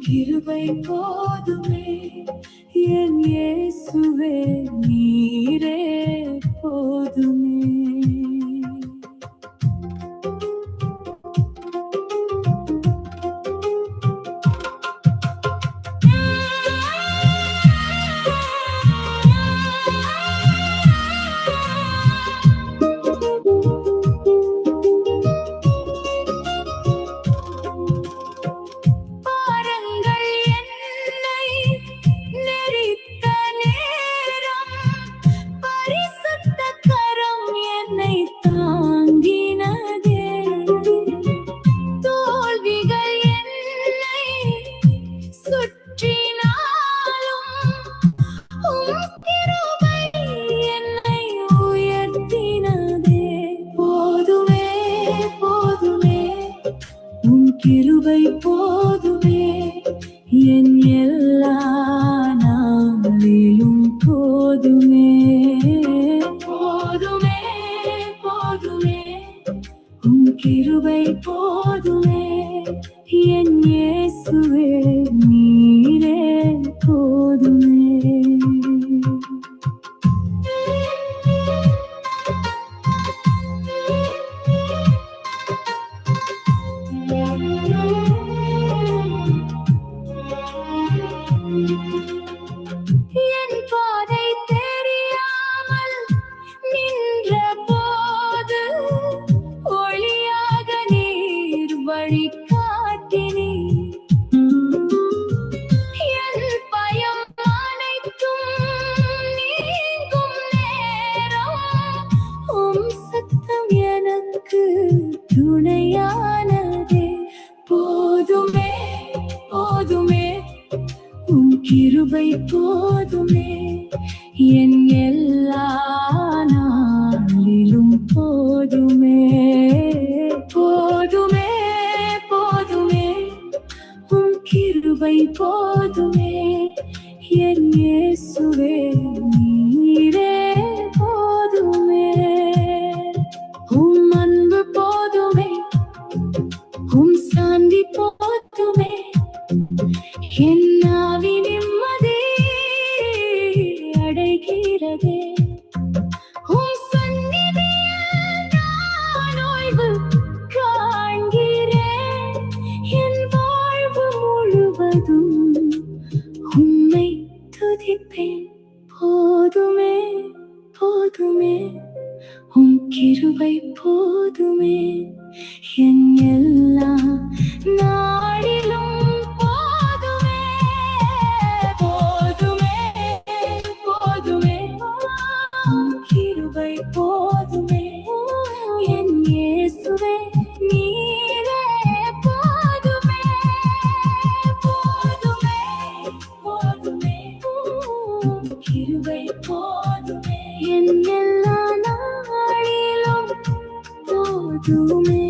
கிருபை போதுமே என் இயேசுவே நீரே போதுமே. கிருபை போதுமே என் எல்லா நாளிலும் போதுமே. போதுமே போதுமே உம் கிருபை போதுமே என் இயேசுவே நீரே போதுமே. என் பாதை தெரியாமல் நின்ற போது ஒளியாக நீர் வழி காட்டினீர். என் பயம் அனைத்தும் நீங்கும் நேரம் உம் சத்தம் எனக்கு துணையானதே. போதுமே போதுமே உம் கிருபை போதுமே என் எல்லா நாளிலும் போதுமே. போதுமே போதுமே உம் கிருபை போதுமே என் இயேசுவே நீரே போதுமே. உம் அன்பு போதுமே உம் சாந்தி போதுமே என் ஆவி நிம்மதி அடைகிறதே. உம் சந்நிதியில் நான் ஓய்வு காண்கிறேன். என் வாழ்வு முழுவதும் உம்மை துதிப்பேன். போதுமே போதுமே உம் கிருபை போதுமே என் எல்லா நாளிலும் போதுமே. போதுமே போதுமே உம் கிருபை போதுமே என் இயேசுவே நீரே போதுமே. போதுமே போதுமே உம் கிருபை போதுமே என் எல்லா நாளிலும் போதுமே.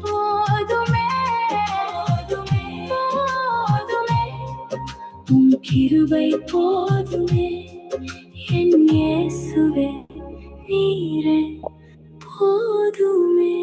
போதுமே போதுமே போதுமே உம் கிருபை போதுமே என் இயேசுவே நீரே போதுமே.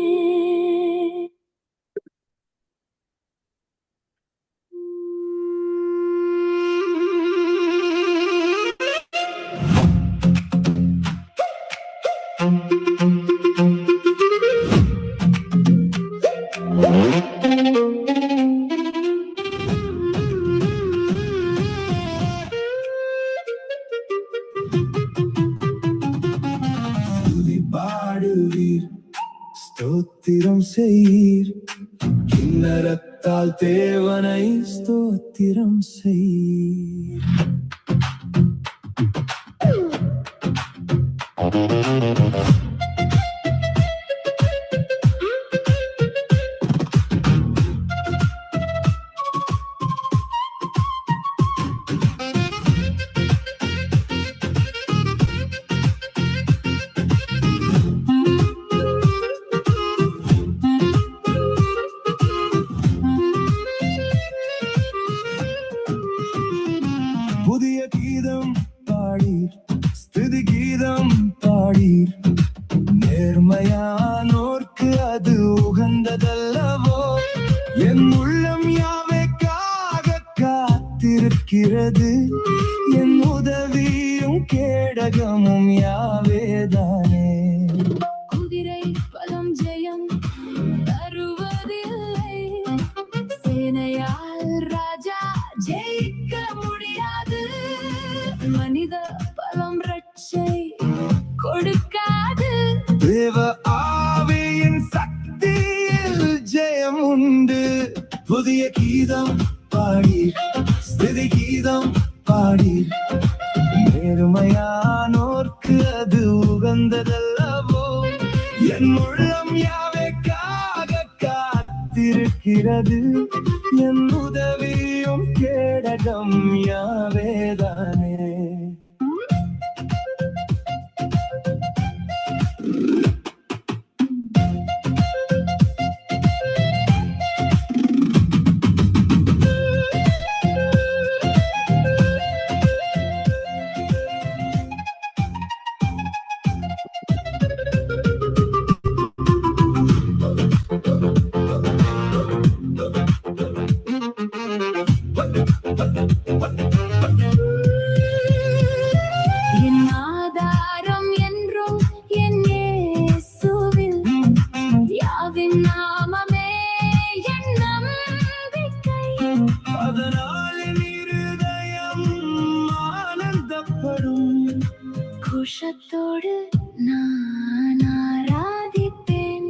பாடுவீர் ஸ்தோத்திரம் செய்யீர். கிண்ணறத்தால் தேவனை ஸ்தோத்திரம் செய்யீர். புதிய கீதம் பாடீர், ஸ்துதி கீதம் பாடீர். நேர்மையானோர்க்கு அது உகந்ததல்லவோ. என் உள்ளம் யாவைக்காக இருக்கிறது என் உதவியும் கேடகமும் யாவேதானே குதிரை பலம் ஜெயம் தருவதில்லை சேனையால் ராஜா ஜெயிக்க முடியாது மனித பலம் ரட்சை கொடுக்காது தேவ ஆவியின் சக்தியில் ஜெயம் உண்டு புதிய கீதம் பாடீர் ஸ்துதி கீதம் பாடீர் நேர்மையானோர்க்கு அது உகந்ததல்லவோ என் உள்ளம் யாவைக்காக காத்திருக்கிறது என் உதவியும் கேடகம் யாவேதானே என் ஆதாரம் என்றும் என் இயேசுவில் யாவின் நாமமே என் நம்பிக்கை அதனால் என் இருதயம் ஆனந்தப்படும் குஷத்தோடு நான் ஆராதிப்பேன்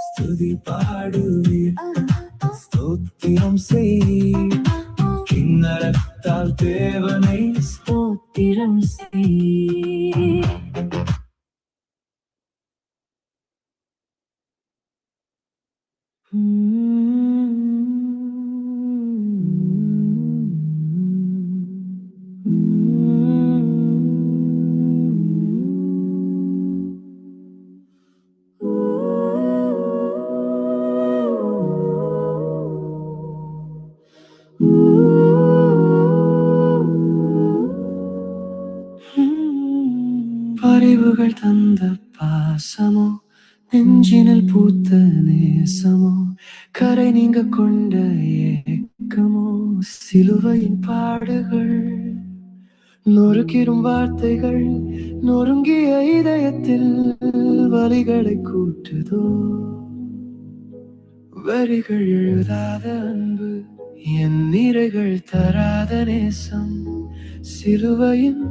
ஸ்துதி பாடுவீர் ஸ்தோத்திரம் செய்வீர் கிண்ணறத்தால் தேவனை ஸ்தோத்திரம் செய் பறிவுகள் தந்த பாசமோ நெஞ்சினில் பூத்த நேசமோ கரை நீங்க கொண்ட ஏக்கமோ சிலுவையின் பாடுகள் நொறுக்கிடும் வார்த்தைகள் நொறுங்கிய இதயத்தில் வலிகளை கூட்டுதோ வரிகள் எழுதாத அன்பு என் நிறைகள் தராத நேசம் சிலுவையின்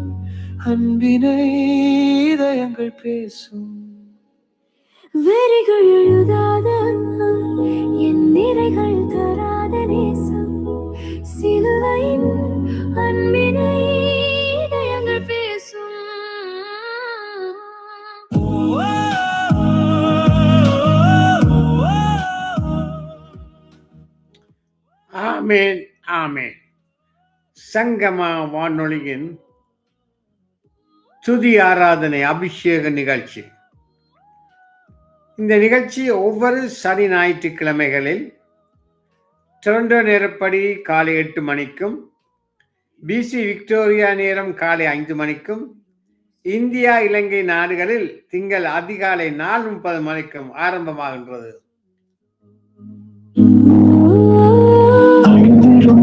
அன்பினை இதயங்கள் பேசும் வெறிகள் எழுதாத என் நிறைகள் தராத நேசம் சிலுவையின் அன்பினை இதயங்கள் பேசும் ஆமேன் ஆமேன். சங்கமா வானொலியின் துதி ஆராதனை அபிஷேக நிகழ்ச்சி. இந்த நிகழ்ச்சி ஒவ்வொரு சனி ஞாயிற்றுக்கிழமைகளில் டொரண்டோ நேரப்படி காலை 8 மணிக்கும் பிசி விக்டோரியா நேரம் காலை 5 மணிக்கும் இந்தியா இலங்கை நாடுகளில் திங்கள் அதிகாலை 4:30 மணிக்கும் ஆரம்பமாகின்றது.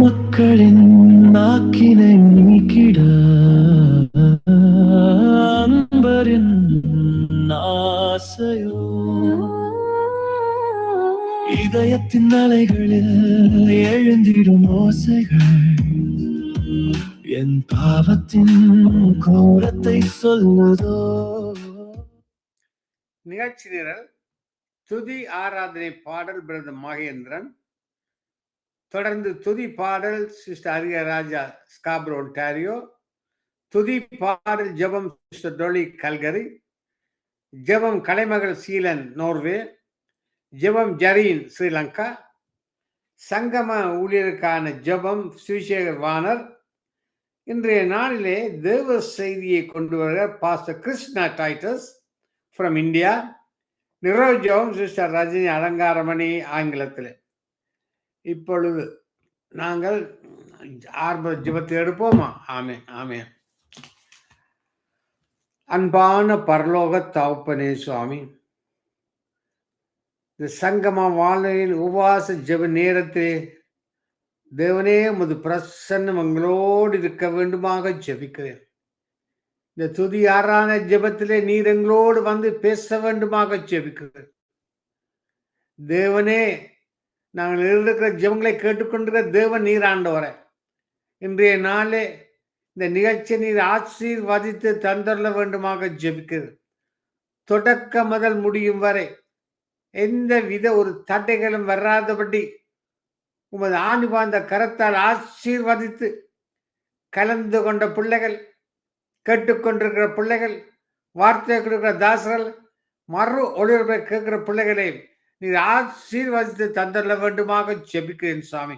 மக்களின் நாக்கினை நீக்கிட அன்பரின் ஆசையோ இதயத்தின் அலைகளில் எழுந்திடும் ஓசைகள் என் பாவத்தின் கோரத்தை சொல்லுதோ. நிகழ்ச்சி நிரல் துதி ஆராதனை பாடல் பிரதர் மகேந்திரன், தொடர்ந்து துதி பாடல் சிஸ்டர் அரியராஜா ஸ்காப்ரோ ஒன்டாரியோ, துதி பாடல் ஜெபம் சிஸ்டர் டொலி கல்கரி, ஜெபம் கலைமகள் சீலன் நோர்வே, ஜெபம் ஜரீன் ஸ்ரீலங்கா, சங்கம ஊழியருக்கான ஜெபம் சுவிசேகர் வானர். இன்றைய நாளிலே தேவ செய்தியை கொண்டு வருகிற pastor Krishna Titus from India. நிறைவு ஜெபம் சிஸ்டர் ரஜினி அலங்காரமணி ஆங்கிலத்தில். இப்பொழுது நாங்கள் ஆரம்ப ஜெபத்தை எடுப்போமா? ஆமென் ஆமென். அன்பான பரலோக தகப்பனே சுவாமி, இந்த சங்கம வாழ்க்கையின் உபவாச ஜெப நேரத்திலே தேவனே உமது பிரசன்னம் எங்களோடு இருக்க வேண்டுமாக ஜெபிக்கிறேன். இந்த துதி ஆரான ஜெபத்திலே நீர் எங்களோடு வந்து பேச வேண்டுமாக ஜெபிக்கிறேன். தேவனே, நாங்கள் இருக்கிற ஜெபங்களை கேட்டுக்கொண்டிருக்கிற தேவன் நீர் ஆண்டவரே. இன்றைய நாளே இந்த நிகழ்ச்சியை நீர் ஆசீர்வதித்து தந்தரல வேண்டுமாக ஜெபிக்கிறேன். தொடக்க முதல் முடியும் வரை எந்த வித ஒரு தடைகளும் வராதபடி உமது ஆணிபார்ந்த கரத்தால் ஆசீர்வதித்து கலந்து கொண்ட பிள்ளைகள், கேட்டுக்கொண்டிருக்கிற பிள்ளைகள், வார்த்தை கொடுக்கிற தாசர்கள், மறு ஒளிபரப்பை கேட்கிற பிள்ளைகளை நீர் ஆசீர்வதித்து தந்தரல வேண்டுமாக ஜெபிக்கிறேன் சுவாமி.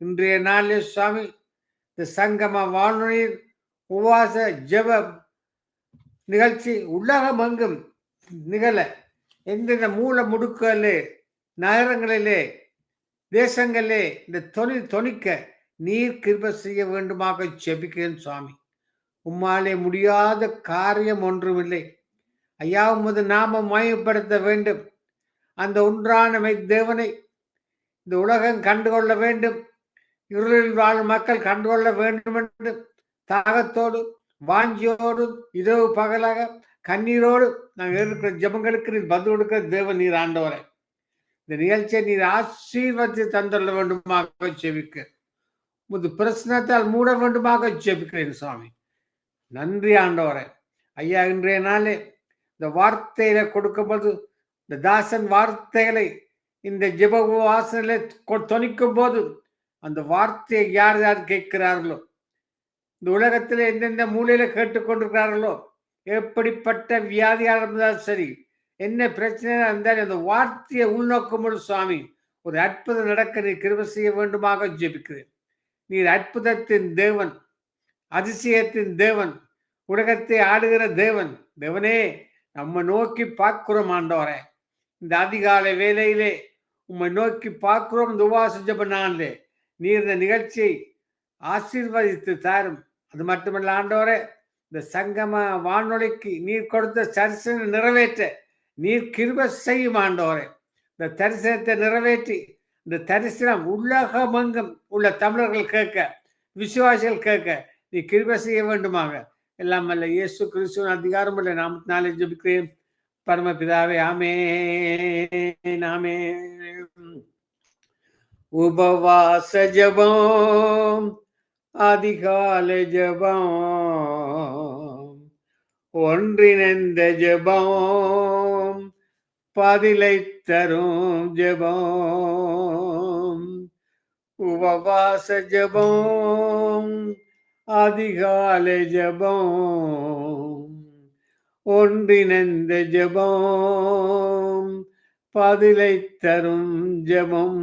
இன்றைய நாளிலே சுவாமி, இந்த சங்கம வானொலியில் உபவாச ஜெப நிகழ்ச்சி உலகம் எங்கும் நிகழ எந்தெந்த மூல முடுக்கிலே, நகரங்களிலே, தேசங்களிலே இந்த தொனிக்க நீர் கிருபை செய்ய வேண்டுமாக ஜெபிக்கிறேன் சுவாமி. உம்மாலே முடியாத காரியம் ஒன்றுமில்லை ஐயா. உமது நாமம் மயப்படுத்த வேண்டும். அந்த ஒன்றான தேவனை இந்த உலகம் கண்டுகொள்ள வேண்டும். இருளில் வாழும் மக்கள் கண்டுகொள்ள வேண்டும் என்று தாகத்தோடு, வாஞ்சியோடு, இரவு பகலாக கண்ணீரோடு நாங்கள் இருக்கிற ஜபங்களுக்கு நீர் பதில் கொடுக்கிற தேவன் நீர் ஆண்டவரை. இந்த நிகழ்ச்சியை நீர் ஆசீர்வதித்து தந்துள்ள வேண்டுமாக ஜெபிக்க உமது பிரசனத்தால் மூட வேண்டுமாக ஜெபிக்கிறேன் சுவாமி. நன்றி ஆண்டவரை. ஐயா, இன்றைய நாளே இந்த வார்த்தையில கொடுக்கும்போது, இந்த தாசன் வார்த்தைகளை இந்த ஜெப வாசனையில தொனிக்கும் போது அந்த வார்த்தையை யார் யார் கேட்கிறார்களோ, இந்த உலகத்தில் எந்தெந்த மூலையில கேட்டுக்கொண்டிருக்கிறார்களோ, எப்படிப்பட்ட வியாதியாக இருந்தாலும் சரி, என்ன பிரச்சனையாக இருந்தாலும் அந்த வார்த்தையை உள்நோக்கும் சுவாமி ஒரு அற்புதம் நடக்க நீர் கிருபை செய்ய வேண்டுமாக ஜெபிக்கிறேன். நீர் அற்புதத்தின் தேவன், அதிசயத்தின் தேவன், உலகத்தை ஆடுகிற தேவன். தேவனே, நம்ம நோக்கி பார்க்கிறோம் ஆண்டவரே. இந்த அதிகாலை வேலையிலே உம்மை நோக்கி பார்க்கிறோம். இந்த உபவாச ஜெப நாளிலே நீர் இந்த நிகழ்ச்சியை ஆசீர்வதித்து தாரும். அது மட்டுமல்ல ஆண்டவரே, இந்த சங்கம வானொலிக்கு நீர் கொடுத்த தரிசனம் நிறைவேற்ற நீர் கிருபை செய்யும் ஆண்டவரே. இந்த தரிசனத்தை நிறைவேற்றி இந்த தரிசனம் உலகமெங்கும் உள்ள தமிழர்கள் கேட்க, விசுவாசிகள் கேட்க நீ கிருபை செய்ய வேண்டுமாக எல்லாம் அல்ல இயேசு கிறிஸ்துவின் அதிகாரம் உள்ள நாமத்தினாலே ஜெபிக்கிறேன் பரமபிதாவே. ஆமென், ஆமென். உபவாச ஜெபம், அதிகாலை ஜெபம், ஒன்றிணைந்த ஜெபம், பதிலை தரும் ஜெபம். உபவாச ஜெபம், அதிகாலை ஜெபம், ஒன்றிணைந்த ஜெபம், பதிலை தரும் ஜெபம்.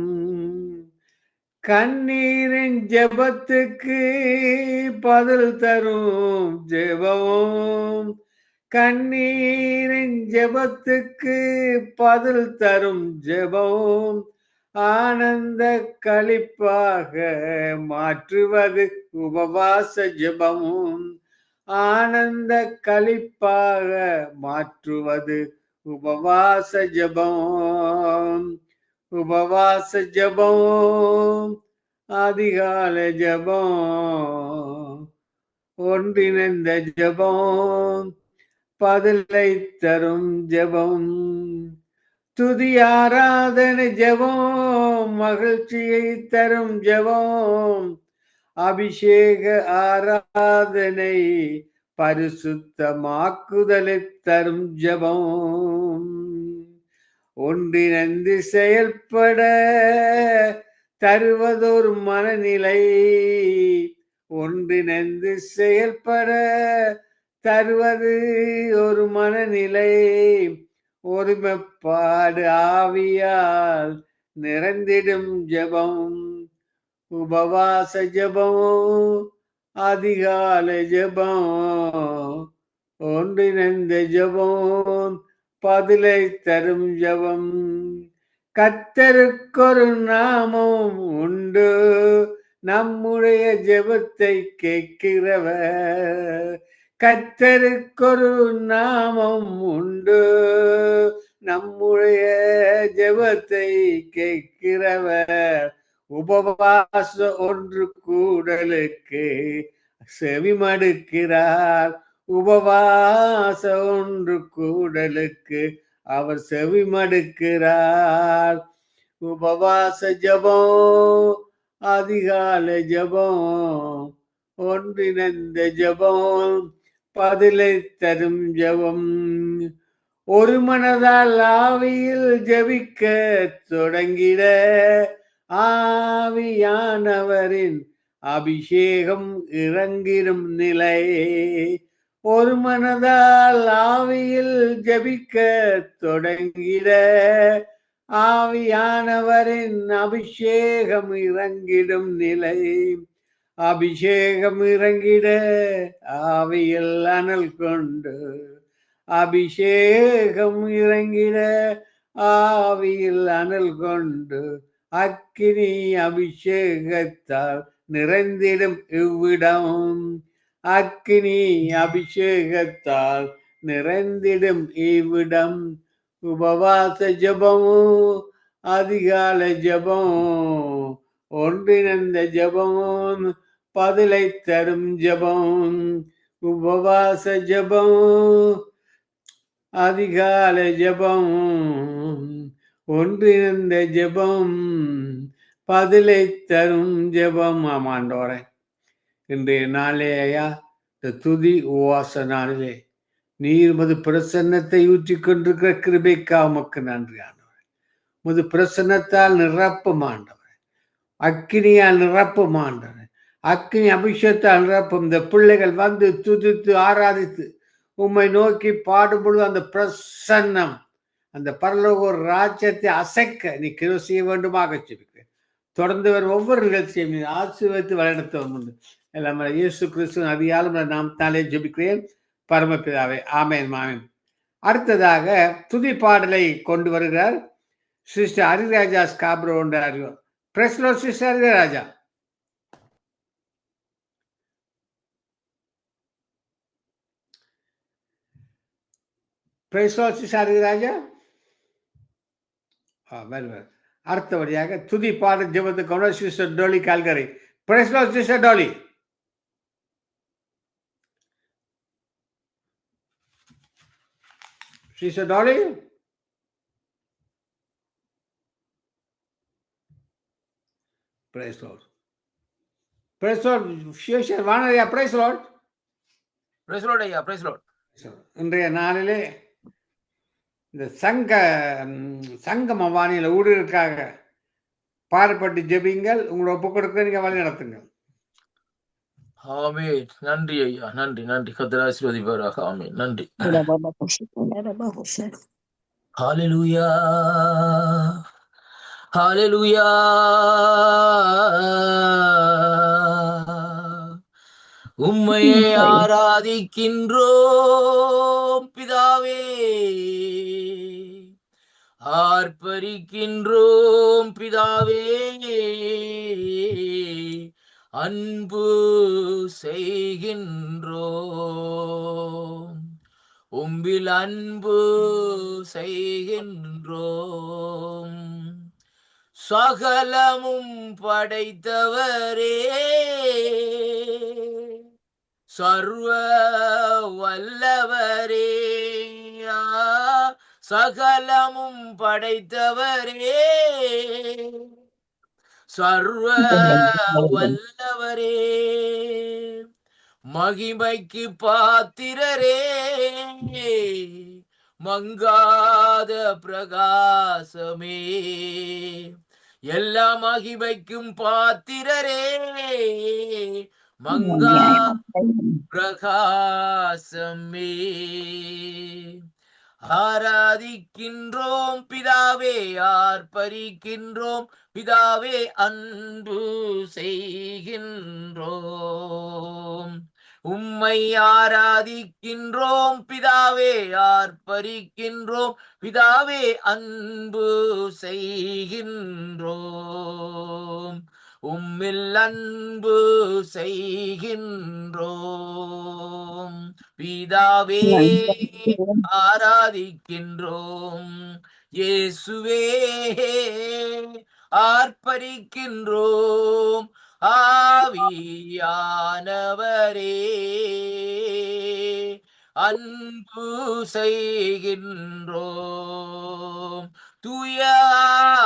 கண்ணீரின் ஜெபத்துக்கு பதில் தரும் ஜெபம், கண்ணீரின் ஜெபத்துக்கு பதில் தரும் ஜெபம், ஆனந்த களிப்பாக மாற்றுவது உபவாச ஜெபமும், ஆனந்த களிப்பாக மாற்றுவது உபவாச ஜெபம். உபவாச ஜெபம், அதிகாலை ஜெபம், ஒன்றிணைந்த ஜெபம், பதிலை தரும் ஜெபம். துதி ஆராதனை ஜெபம், மகிழ்ச்சியை தரும் ஜெபம், அபிஷேக ஆராதனை பரிசுத்தமாக்குதலை தரும் ஜெபம். ஒன்றிணைந்து செயல்பட தருவதொரு மனநிலை, ஒன்றிணைந்து செயல்பட தருவது ஒரு மனநிலை, ஒருமைப்பாடு ஆவியால் நிறைந்திடும் ஜெபம். உபவாச ஜெபம், அதிகாலை ஜெபம், ஒன்றிணைந்த ஜெபம், பதிலை தரும் ஜெபம். கர்த்தருக்கொரு நாமம் உண்டு, நம்முடைய ஜெபத்தை கேட்கிறவர். கர்த்தருக்கொரு நாமம் உண்டு, நம்முடைய ஜெபத்தை கேட்கிறவர். உபவாச ஒன்று கூடலுக்கு செவிமடுக்கிறார். உபவாச ஒன்று கூடலுக்கு அவர் செவிமடுக்கிறார். உபவாச ஜபம், அதிகாலை ஜபம், ஒன்றிணைந்த ஜபம், பதிலை தரும் ஜபம். ஒரு மனதால் ஆவியில் ஜபிக்க தொடங்கிட ஆவியானவரின் அபிஷேகம் இறங்கிடும் நிலை. ஒரு மனதால் ஆவியில் ஜபிக்க தொடங்கிட ஆவியானவரின் அபிஷேகம் இறங்கிடும் நிலை. அபிஷேகம் இறங்கிட ஆவியில் அனல் கொண்டு, அபிஷேகம் இறங்கிட ஆவியில் அனல் கொண்டு, அக்கினி அபிஷேகத்தால் நிறைந்திடும் இவ்விடம். அக்கினி அபிஷேகத்தால் நிறைந்திடும் இவ்விடம். உபவாச ஜபமும், அதிகாலை ஜபம், ஒன்றிணைந்த ஜபம், பதிலை தரும் ஜபம். உபவாச ஜபம், அதிகாலை ஜபம், ஒன்றிணைந்த ஜபம், பதிலை தரும் ஜபம். ஆமாண்டோரே, இன்றைய நாளே ஐயா, இந்த துதி உவாச நாளிலே நீர் மது பிரசன்னத்தை ஊற்றிக் கொண்டிருக்கிற கிருபைக்கா உமக்கு நன்றி ஆண்டவரே. முது பிரசன்னத்தால் நிரப்பும் ஆண்டவரே, அக்கினியால் நிரப்பும் ஆண்டவரே, அக்கினி அபிஷேகத்தால் நிரப்பும். இந்த பிள்ளைகள் வந்து துதித்து ஆராதித்து உம்மை நோக்கி பாடும்பொழுது அந்த பிரசன்னம், அந்த பரலோக ராஜ்யத்தை அசைக்க நீ கிருபை செய்ய வேண்டுமாக ஜெபிக்கிறேன். தொடர்ந்து வரும் ஒவ்வொரு நிகழ்ச்சியையும் நீ ஆசீர்வதித்து வழிநடத்தவும் உண்டு. எல்லாம் இயேசு கிறிஸ்துவின் அதிகாலம் நாமத்தாலே ஜெபிக்கிறேன் பரமபிதாவே, ஆமென் ஆமென். அடுத்ததாக துதி பாடலை கொண்டு வருகிறார் sister Hariraja Scarborough. Praise the Lord sister Hariraja. Praise the Lord sister Hariraja. வருவார். அடுத்தபடியாக துதி பாடல் ஜெபத்துக்கு சிஸ்டர் டோலி கால்கரை. Praise the Lord sister Dolly. Sister Dolly? Praise Lord. Praise Lord. Sister Vanaya, praise Lord. Praise Lord ஐயா, praise Lord. இன்றைய நாளிலே இந்த சங்கம வாணியில ஊழியருக்காக பாடுபட்டு ஜெபிங்கள். உங்களை ஒப்புக் கொடுக்க நீங்க வழி நடத்துங்கள். ஆமென். நன்றி ஐயா, நன்றி நன்றி. கர்த்தர் ஆசீர்வதிப்பாராக. ஆமென். நன்றி. ஹalleluya, ஹalleluya. உம்மையே ஆராதிக்கின்றோம் பிதாவே, ஆர்ப்பரிக்கின்றோம் பிதாவே, அன்பு செய்கின்றோம், உம்மில் அன்பு செய்கின்றோம். சகலமும் படைத்தவரே, சர்வ வல்லவரே, சகலமும் படைத்தவரே, சர்வ வல்லவரே, மகிமைக்கு பாத்திரரே, மங்காத பிரகாசமே, எல்லா மகிமைக்கும் பாத்திரரே, மங்கா பிரகாசமே. ஆராதிக்கின்றோம் பிதாவே, ஆர்ப்பரிக்கின்றோம் பிதாவே, அன்பு செய்கின்றோம். உம்மை ஆராதிக்கின்றோம் பிதாவே, ஆர்ப்பரிக்கின்றோம் பிதாவே, அன்பு செய்கின்றோம், உம்மில் அன்பு செய்கின்றோம். பிதாவே ஆராதிக்கின்றோம், இயேசுவே ஆர்ப்பரிக்கின்றோம். ஆவியானவரே, அன்பு செய்கின்றோம். தூய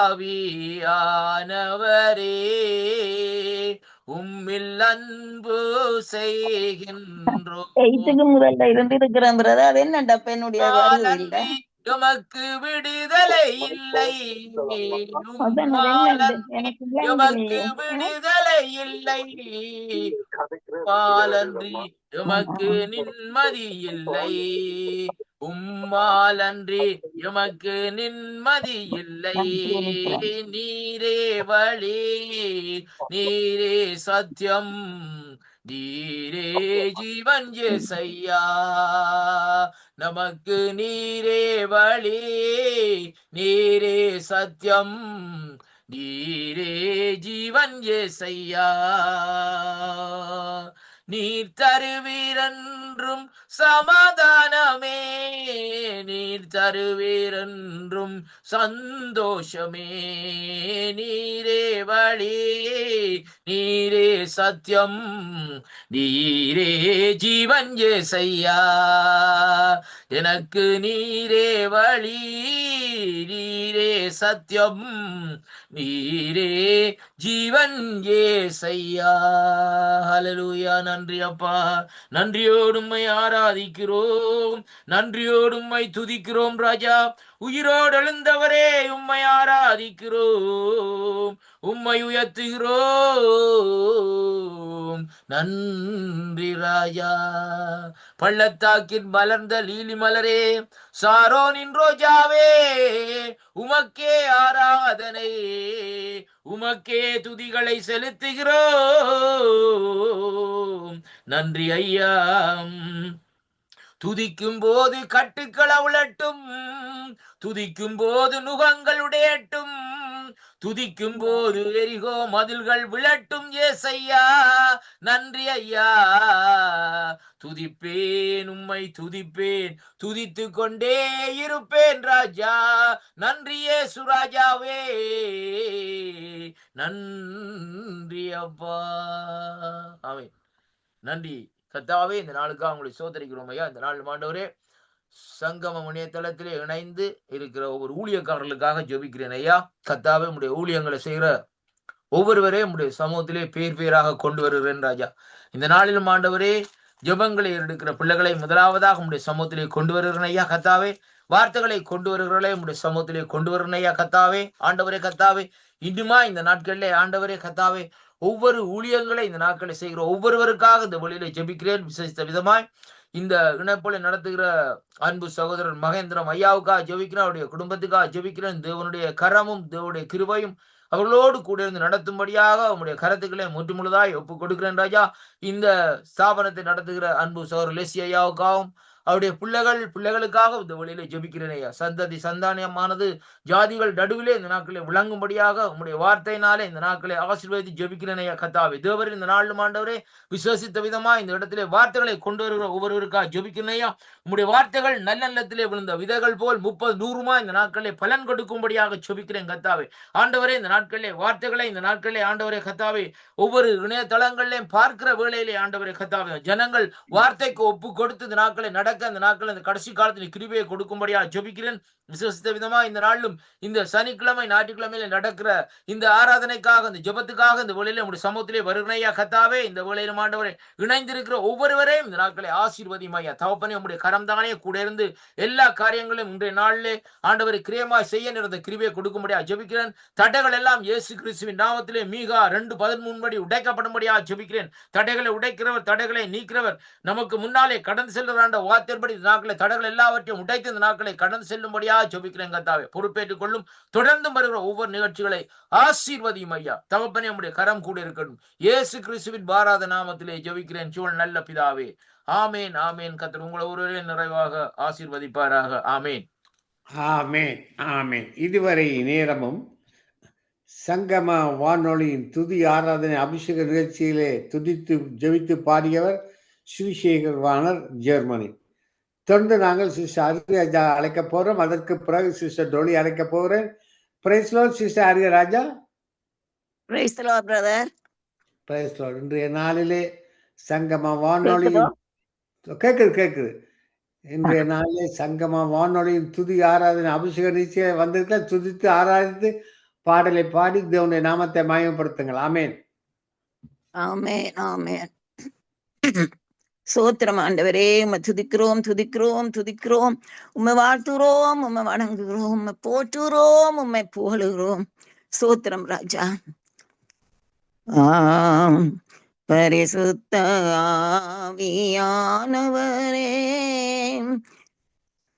ஆவியானவரே, உம்மில் அன்பு செய்கின்றோம். எயித்துக்கு முதல்ல இருந்து இருக்கிறேன் பிரதர். அது என்னடா என்னுடைய வருது இல்ல, நன்றி, எமக்கு விடுதலை இல்லை. அதான் அது என்னண்டு உம்மாலன்றி எனக்கு விளங்கி எமக்கு இல்லையே. விடுதலை இல்லை. உம்மாலன்றி எமக்கு நிம்மதி இல்லை. உம்மாலன்றி எமக்கு நிம்மதி இல்லை. நீரே வழி, நீரே சத்தியம், நீரே ஜீவன் இயேசையா. நமக்கு நீரே வழி, நீரே சத்தியம், நீரே ஜீவன் இயேசையா. நீர் தருவீரென்றும் சமாதானமே, நீர் தருவீரென்றும் சந்தோஷமே. நீரே வழி, நீரே சத்தியம், நீரே ஜீவன் இயேசையா. எனக்கு நீரே வழி, நீரே சத்தியம், நீரே ஜீவன் இயேசையா. ஹல்லேலூயா. நன்றி அப்பா, நன்றியோடு உம்மை ஆராதிக்கிறோம், நன்றியோடு உம்மை துதிக்கிறோம் ராஜா. உயிரோடு எழுந்தவரே உம்மை ஆராதிக்கிறோம், உம்மை உயர்த்துகிறோம். நன்றி ராஜா. பள்ளத்தாக்கின் மலர்ந்த லீலி மலரே, சாரோனின் ரோஜாவே, உமக்கே ஆராதனை, உமக்கே துதிகளை செலுத்துகிறோம். நன்றி ஐயா. துதிக்கும் போது கட்டுக்கள் அவிழட்டும், துதிக்கும் போது நுகங்கள் உடையட்டும், துதிக்கும் போது எரிகோ மதில்கள் விழட்டும். ஏசையா நன்றி ஐயா. துதிப்பேன் உம்மை துதிப்பேன், துதித்து கொண்டே இருப்பேன் ராஜா. நன்றி இயேசு ராஜாவே, நன்றி அப்பா. ஆமென். நன்றி கர்த்தாவே, இந்த நாளுக்காக உங்களை சோதரிக்கிறோம் ஐயா. இந்த நாள் ஆண்டவரே, சங்கமம் இணையதளத்திலே இணைந்து இருக்கிற ஒவ்வொரு ஊழியக்காரர்களுக்காக ஜெபிக்கிறேன் ஐயா. கர்த்தாவே, உங்களுடைய ஊழியங்களை செய்கிற ஒவ்வொருவரே உங்களுடைய சமூகத்திலே பேர் பேராக கொண்டு வருகிறேன் ராஜா. இந்த நாளிலும் ஆண்டவரே, ஜெபங்களை எடுக்கிற பிள்ளைகளை முதலாவதாக உங்களுடைய சமூகத்திலே கொண்டு வருகிறேன் ஐயா. கர்த்தாவே, வார்த்தைகளை கொண்டு வருகிறவர்களே உங்களுடைய சமூகத்திலே கொண்டு வருகிறேன் ஐயா. கர்த்தாவே, ஆண்டவரே கர்த்தாவே, இன்னுமா இந்த நாட்களிலே ஆண்டவரே கர்த்தாவே, ஒவ்வொரு ஊழியங்களை இந்த நாட்களை செய்கிற ஒவ்வொருவருக்காக இந்த வழியில ஜெபிக்கிறேன். விசேஷித்த விதமாய் இந்த இணைப்பொழி நடத்துகிற அன்பு சகோதரர் மகேந்திரம் ஐயாவுக்காக ஜெபிக்கிறேன், அவருடைய குடும்பத்துக்காக ஜெபிக்கிறேன். தேவனுடைய கரமும் தேவனுடைய கிருபையும் அவர்களோடு கூட இருந்து நடத்தும்படியாக உங்களுடைய கருத்துக்களை முற்று முழுதாய் ஒப்புக் கொடுக்கிறேன் ராஜா. இந்த ஸ்தாபனத்தை நடத்துகிற அன்பு சகோதரர் லேசி ஐயாவுக்காகவும் அவருடைய பிள்ளைகளுக்காக இந்த வழியில ஜெபிக்கிறேன் ஐயா. சந்ததி சந்தானியமானது ஜாதிகள் நடுவிலே இந்த நாட்களை விளங்கும்படியாக உங்களுடைய வார்த்தையினாலே இந்த நாட்களை ஆசீர்வதித்து ஜெபிக்கிறேன் ஐயா. கர்த்தாவே, தேவரின் இந்த நாளும் ஆண்டவரே, விசுவசித்த விதமா இந்த இடத்திலே வார்த்தைகளை கொண்டு வருகிற ஒவ்வொருவருக்காக ஜெபிக்கிறேன் ஐயா. உங்களுடைய வார்த்தைகள் நல்ல நிலத்திலே விழுந்த விதைகள் போல் 30-100 இந்த நாட்களிலே பலன் கொடுக்கும்படியாக ஜெபிக்கிறேன் கர்த்தாவே. ஆண்டவரே, இந்த நாட்களிலே வார்த்தைகளை இந்த நாட்களிலே ஆண்டவரே கர்த்தாவே, ஒவ்வொரு இணையதளங்களிலேயும் பார்க்கிற வேளையிலே ஆண்டவரே கர்த்தாவே, ஜனங்கள் வார்த்தைக்கு ஒப்பு கொடுத்து இந்த நாட்களை நடக்க இந்த நாட்கள் இந்த கடைசி காலத்தில் கிருபையை கொடுக்கும்படியா ஜெபிக்கிறேன். விசுவசித்த விதமா இந்த நாளிலும் இந்த சனிக்கிழமை ஞாயிற்றுக்கிழமையில நடக்கிற இந்த ஆராதனைக்காக இந்த ஜெபத்துக்காக இந்த வேளையில உங்களுடைய சமூகத்திலே வருகிறேன் கர்த்தாவே. இந்த வேளையிலும் ஆண்டவரே, இணைந்திருக்கிற ஒவ்வொருவரையும் இந்த நாட்களை ஆசீர்வதியும் ஐயா. தகப்பனே, உங்களுடைய கரம் தானே கூட இருந்து எல்லா காரியங்களையும் இன்றைய நாளிலே ஆண்டவரை கிரியமாய் செய்ய நிறந்த கிருபையை கொடுக்கும்படியா ஜெபிக்கிறேன். தடைகள் எல்லாம் இயேசு கிறிஸ்துவின் நாமத்திலே மீகா 2:13 படி உடைக்கப்படும்படியா ஜெபிக்கிறேன். தடைகளை உடைக்கிறவர், தடைகளை நீக்கிறவர், நமக்கு முன்னாலே கடந்து செல்கிற வார்த்தைப்படி இந்த நாட்களை தடைகள் எல்லாவற்றையும் உடைத்து இந்த நாட்களை கடந்து செல்லும்படியா ஜெபிக்கிறேன் கர்த்தாவே. பொறுப்பேற்றுக் கொள்ளும். தொடர்ந்து வருகிற ஒவ்வொரு நிகழ்ச்சிகளை ஆசீர்வதியும் ஐயா. தகப்பனே, உம்முடைய கரம் கூட இருக்கட்டும். இயேசு கிறிஸ்துவின் பாராத நாமத்திலே ஜெபிக்கிறேன் ஜீவன் நல்ல பிதாவே. ஆமேன், ஆமேன். கர்த்தர் உங்களை ஒருவரே நிறைவாக ஆசீர்வதிப்பாராக. ஆமேன், ஆமேன், ஆமேன். இதுவரை நேரமும் சங்கம வானொலியின் துதி ஆராதனை அபிஷேக நிகழ்ச்சியிலே துதித்து ஜெபித்து பாடியவர் ஸ்ரீசேகர் வாணர், ஜெர்மனி. தொடர்ந்து நாங்கள் சிஸ்டர் அரியராஜா அழைக்க போறோம். அதற்கு பிறகு சிஸ்டர் டொலி அழைக்க போகிறேன். Praise Lord sister Ariyaraja. Praise the Lord, brother. Praise the Lord. இன்றைய நாளிலே சங்கம வானொலியின் கேக்குதோ? கேக்குது இன்றைய நாளிலே சங்கம வானொலியின் துதி ஆராதனை அபிஷேக நிச்சயம் வந்திருக்க துதித்து ஆராதித்து பாடலை பாடி தேவனுடைய நாமத்தை மயமப்படுத்துங்கள். ஆமேன். ஆமென், ஆமென். சோத்திரம் ஆண்டவரே, உம்மை துதிக்கிறோம், துதிக்கிறோம், துதிக்கிறோம். உம்மை வாழ்த்துகிறோம், உம்மை வணங்குகிறோம், உம்மை போற்றுகிறோம், உம்மை புகழுகிறோம். சோத்திரம் ராஜா. ஆம், பரிசுத்த ஆவியானவரே,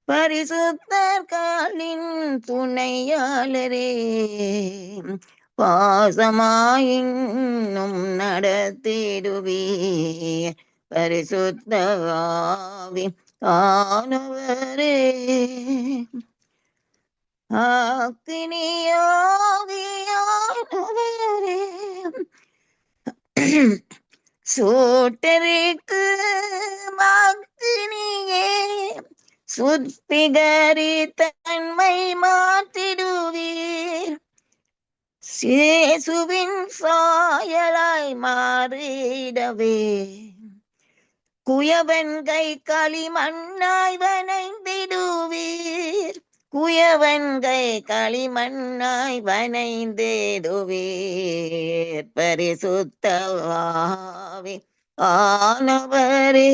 பரிசுத்தர்களின் துணையாளரே, பாசமாயின்னும் நடத்திடுவீர். பரிசுத்த ஆவி ஆனவரே, அக்கினியாவியானவரே, சூட்டருக்கு மக்னியே, சுத்திகரித்தன்மை மாற்றிடுவீர். இயேசுவின் சாயலாய் மாறிடவே, குயவன் கை களிமண்ணாய் வனைந்திடுவீர். குயவன் கை களிமண்ணாய் வனைந்திடுவீர். பரிசுத்த ஆவி ஆனவரே,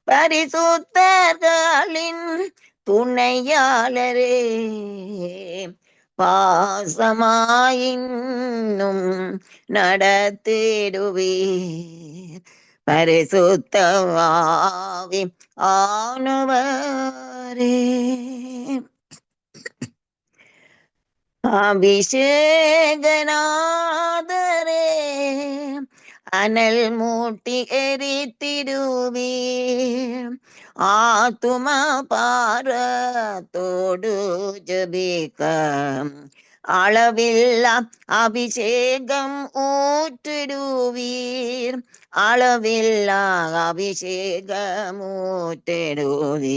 பரிசுத்தர்களின் துணையாளரே, பாசமாயின்னும் நடத்திடுவீர். பரிசுத்த ஆவி ஆனவரே, அபிஷேகநாதரே, அனல் மூட்டி எரித்திடுவீர். ஆத்துமா பாரத்தோடு ஜபிக்க அளவில்லா அபிஷேகம் ஊற்றிடுவீர். அளவில்லா அபிஷேகம் ஊற்றிடுவீர்.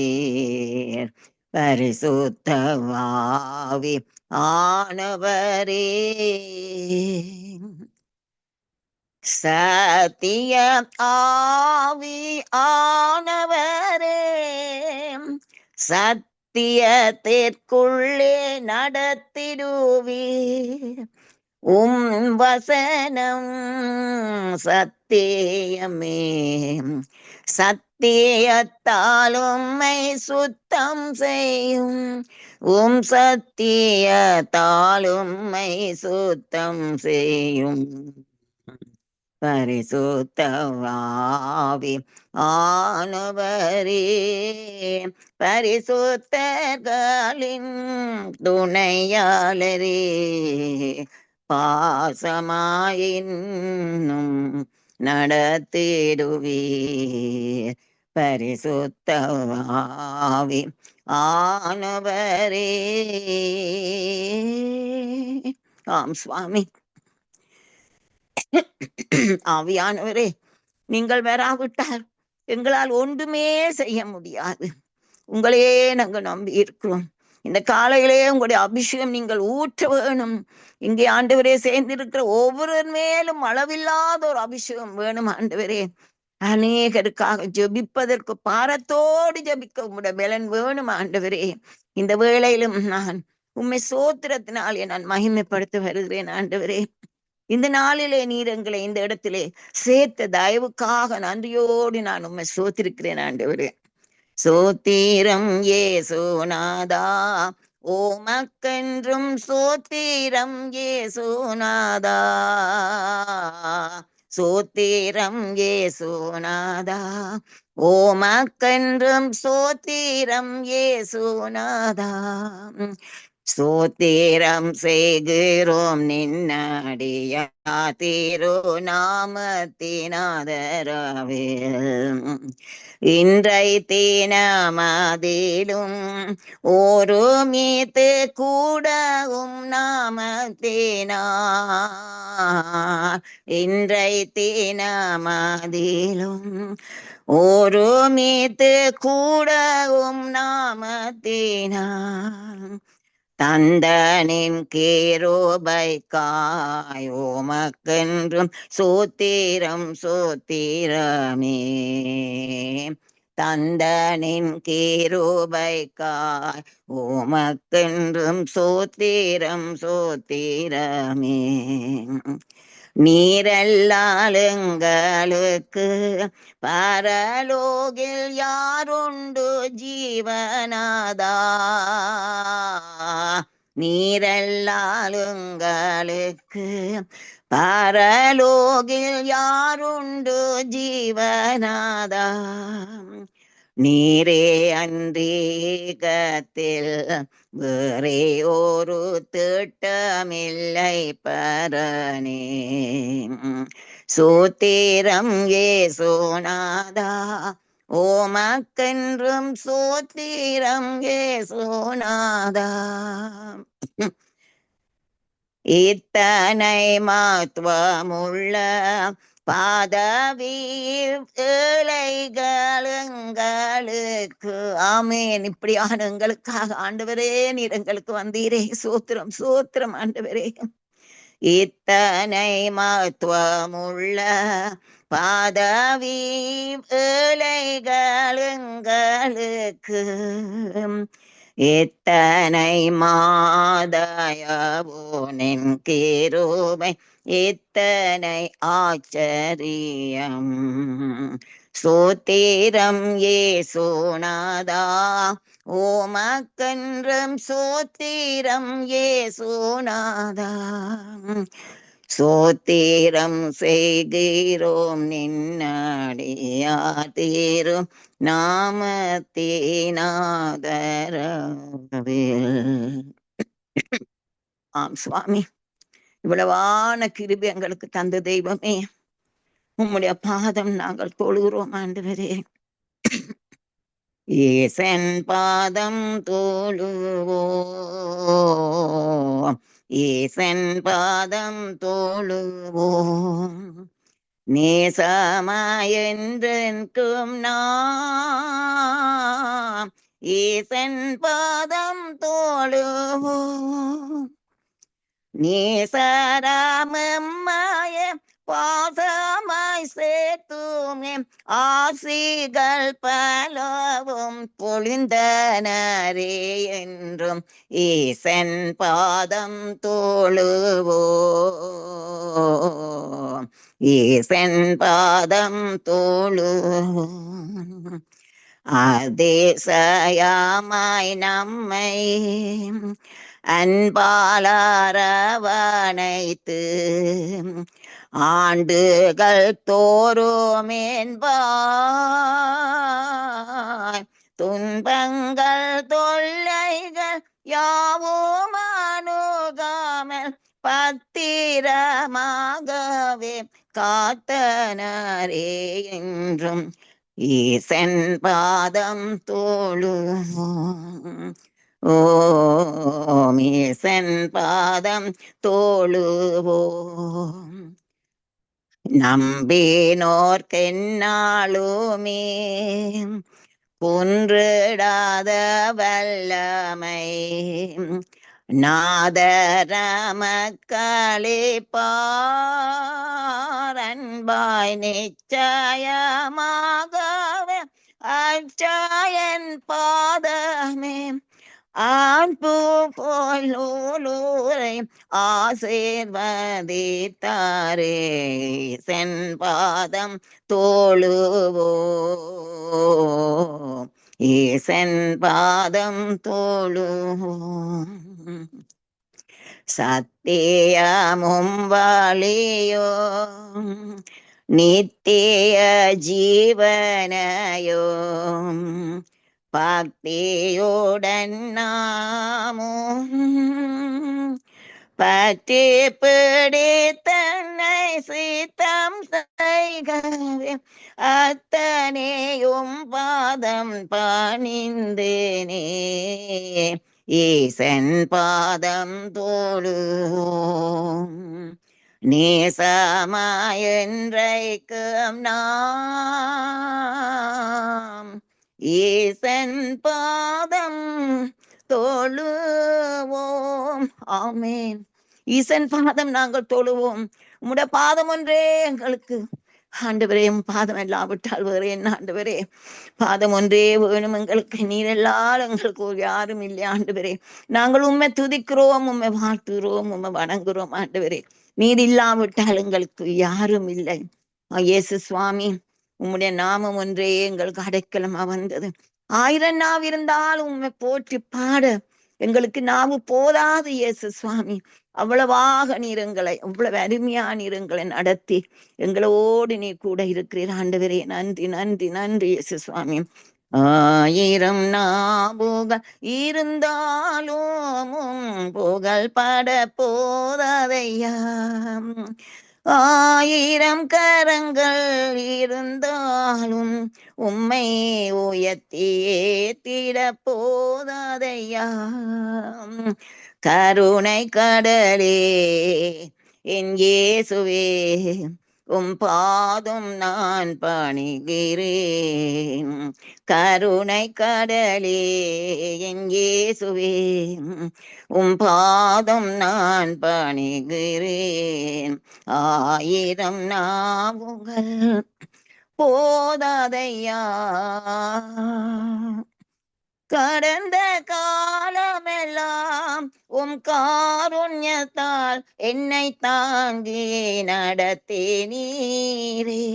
பரிசுத்த ஆவி ஆனவரே, சத்திய ஆவி ஆனவரே, சத்தியத்திற்குள்ளே நடத்திடுவீர். வசனம் சத்தியமே, சத்தியத்தால் உம்மை சுத்தம் செய்யும். சத்தியத்தால் உம்மை சுத்தம் செய்யும். பரிசுத்த ஆவி ஆனவரே, பரிசுத்தர்களின் துணையாளரே, பாசமாயின்னும் நடத்திடுவீர். பரிசுத்த ஆவி ஆனவரே. ஆம் சுவாமி. ஆவியானவரே, நீங்கள் வராவிட்டால் எங்களால் ஒன்றுமே செய்ய முடியாது. உங்களையே நாங்கள் நம்பி இருக்கிறோம். இந்த காலையிலே உங்களுடைய அபிஷேகம் நீங்கள் ஊற்ற வேணும். இங்கே ஆண்டவரே சேர்ந்திருக்கிற ஒவ்வொரு மேலும் அளவில்லாத ஒரு அபிஷேகம் வேணும் ஆண்டவரே. அநேகருக்காக ஜெபிப்பதற்கு பாரத்தோடு ஜெபிக்க உங்களுடைய பலன் வேணும் ஆண்டவரே. இந்த வேளையிலும் நான் உம்மை சோத்திரத்தினாலே நான் மகிமைப்படுத்த வருகிறேன் ஆண்டவரே. இந்த நாளிலே நீர் எங்களை இந்த இடத்திலே சேர்த்த தயவுக்காக நன்றியோடு நான் உம்மை சோத்திருக்கிறேன் ஆண்டவரே. சோத்திரம் ஏசுநாதா, ஓமக்கென்றும் சோத்திரம் ஏசுநாதா, சோத்திரம் ஏசுநாதா, ஓமக்கென்றும் சோத்திரம் ஏசுநாதா. சோத்திரம் செய்கிறோம் நின்னடிய திருநாமத்தினாதரவில். இன்றை தினமதிலும் ஒரு மீத்து கூடவும் நாமத்தினார். இன்றை தினமதிலும் ஒரு மீத்து கூடவும் நாமத்தினார். தந்தனின் கிருபைக்காய் உமக்கென்றும் சோத்திரம் சோத்திரமே. தந்தனின் கிருபைக்காய் உமக்கென்றும் சோத்திரம் சோத்திரமே. நீரல்லால் எங்களுக்கு பரலோகில் யாருண்டு ஜீவனாதா. நீரல்லால் எங்களுக்கு பரலோகில் யாருண்டு ஜீவனாதா. நீரே அன்றீகத்தில் வேறே ஒரு திட்டமில்லை பரனே. சோத்திரம் ஏசுநாதா ஓமக்கென்றும் சோத்திரம் ஏசுநாதா. இத்தனை மத்துவமுள்ள பதவியில் ஏழைகளுங்களுக்கு ஆமேன். இப்படியான எங்களுக்காக ஆண்டவரே நீர் எங்களுக்கு வந்தீரே. சோத்திரம் சோத்திரம் ஆண்டவரே. இத்தனை மத்துவமுள்ள பதவி ஏழைகளுங்களுக்கு எத்தனை மாதயவோனின் கிருபை எத்தனை ஆச்சரியம். சோத்திரம் ஏசுநாதா ஓமக்கென்றும் சோத்திரம் ஏசுநாதா. சோத்திரம் செய்கிறோம் நின்னடியாதீரும் நாமத்தினாதரவில். ஆம் சுவாமி, இவ்வளவான கிருபை எங்களுக்கு தந்த தெய்வமே, உம்முடைய பாதம் நாங்கள் தொழுகிறோம் ஆண்டவரே. ஏசன் பாதம் தோழுவோம், ஏசன் பாதம் தோழுவோம். நேசமாயென்றும் நாம் ஏசன் பாதம் தோழுவோம். நேசராமம்மாய பாசமாய் சேர்த்துமே ஆசிகள் பலவும் பொழிந்தனரே என்றும் ஈசன் பாதம் தோழுவோம், ஈசன் பாதம் தோழுவோம். அதிசயமாய் நம்மை அன்பாளரவணைத்து ஆண்டுகள் தோறுமேன்பாய் துன்பங்கள் தொல்லைகள் யாவும் அணுகாமல் பத்திரமாகவே காத்தனரே என்றும் ஈசன் பாதம் தோழுவோம். ஓம் ஈசன் பாதம் தோழுவோம். நம்பினோர்க்கென்னாளுமே குன்றிடாத வல்லமை நாதரமக்களிப்பார் அன்பாய் நிச்சயமாகவே அச்சாயன் பாதமே அன்பு போலூரை ஆசீர்வதித்தாரே சென் பாதம் தோழுவோம், ஈசன் பாதம் தோழுவோம். சத்தியமும் வழியோ நித்திய ஜீவனையோ பக்தியுடன் நாமும் பற்றி பிடித்தன்னை சீத்தம் செய்கவே அத்தனையும் பாதம் பணிந்தேனே ஈசன் பாதம் தோழுவோம். நேசமாயென்றைக்கும் நாம் ஈசன் பாதம் தொழுவோம். ஆமேன். ஈசன் பாதம் நாங்கள் தொழுவோம். உம்முடைய பாதம் ஒன்றே எங்களுக்கு ஆண்டவரே. பாதம் இல்லாவிட்டால் வேறு என்ன ஆண்டவரே? பாதம் ஒன்றே வேணும் எங்களுக்கு. நீர் எல்லாரும் எங்களுக்கு யாரும் இல்லை ஆண்டவரே. நாங்கள் உண்மை துதிக்கிறோம், உண்மை வாழ்த்துகிறோம், உண்மை வணங்குறோம் ஆண்டவரே. நீர் இல்லாவிட்டால் எங்களுக்கு யாரும் இல்லை. இயேசு சுவாமி, உம்முடைய நாமம் ஒன்றே எங்களுக்கு அடைக்கலமா வந்தது. 1000 நாவு இருந்தாலும் உண்மை போற்றி பாட எங்களுக்கு நாவு போதாது இயேசு சுவாமி. அவ்வளவாக நீர் எங்களை, அவ்வளவு அருமையா நீர் எங்களை நடத்தி எங்களோடு நீ கூட இருக்கிறீர் ஆண்டவரே. நன்றி நன்றி நன்றி இயேசு சுவாமி. 1000 நாவுகள் இருந்தாலும் புகழ் பட போதாதையா. 1000 கரங்கள் இருந்தாலும் உம்மை உயர்த்தியே திட போதாதையா. கருணை கடலே என் இயேசுவே, பாதம் நான் பணிகிறேன். கருணை கடலே என் இயேசுவே, பாதம் நான் பணிகிறேன். 1000 நாவுகள் போதாதையா. கடந்த காலமெல்லாம் காருண்யத்தால் என்னை தாங்கி நடத்தே நீரே.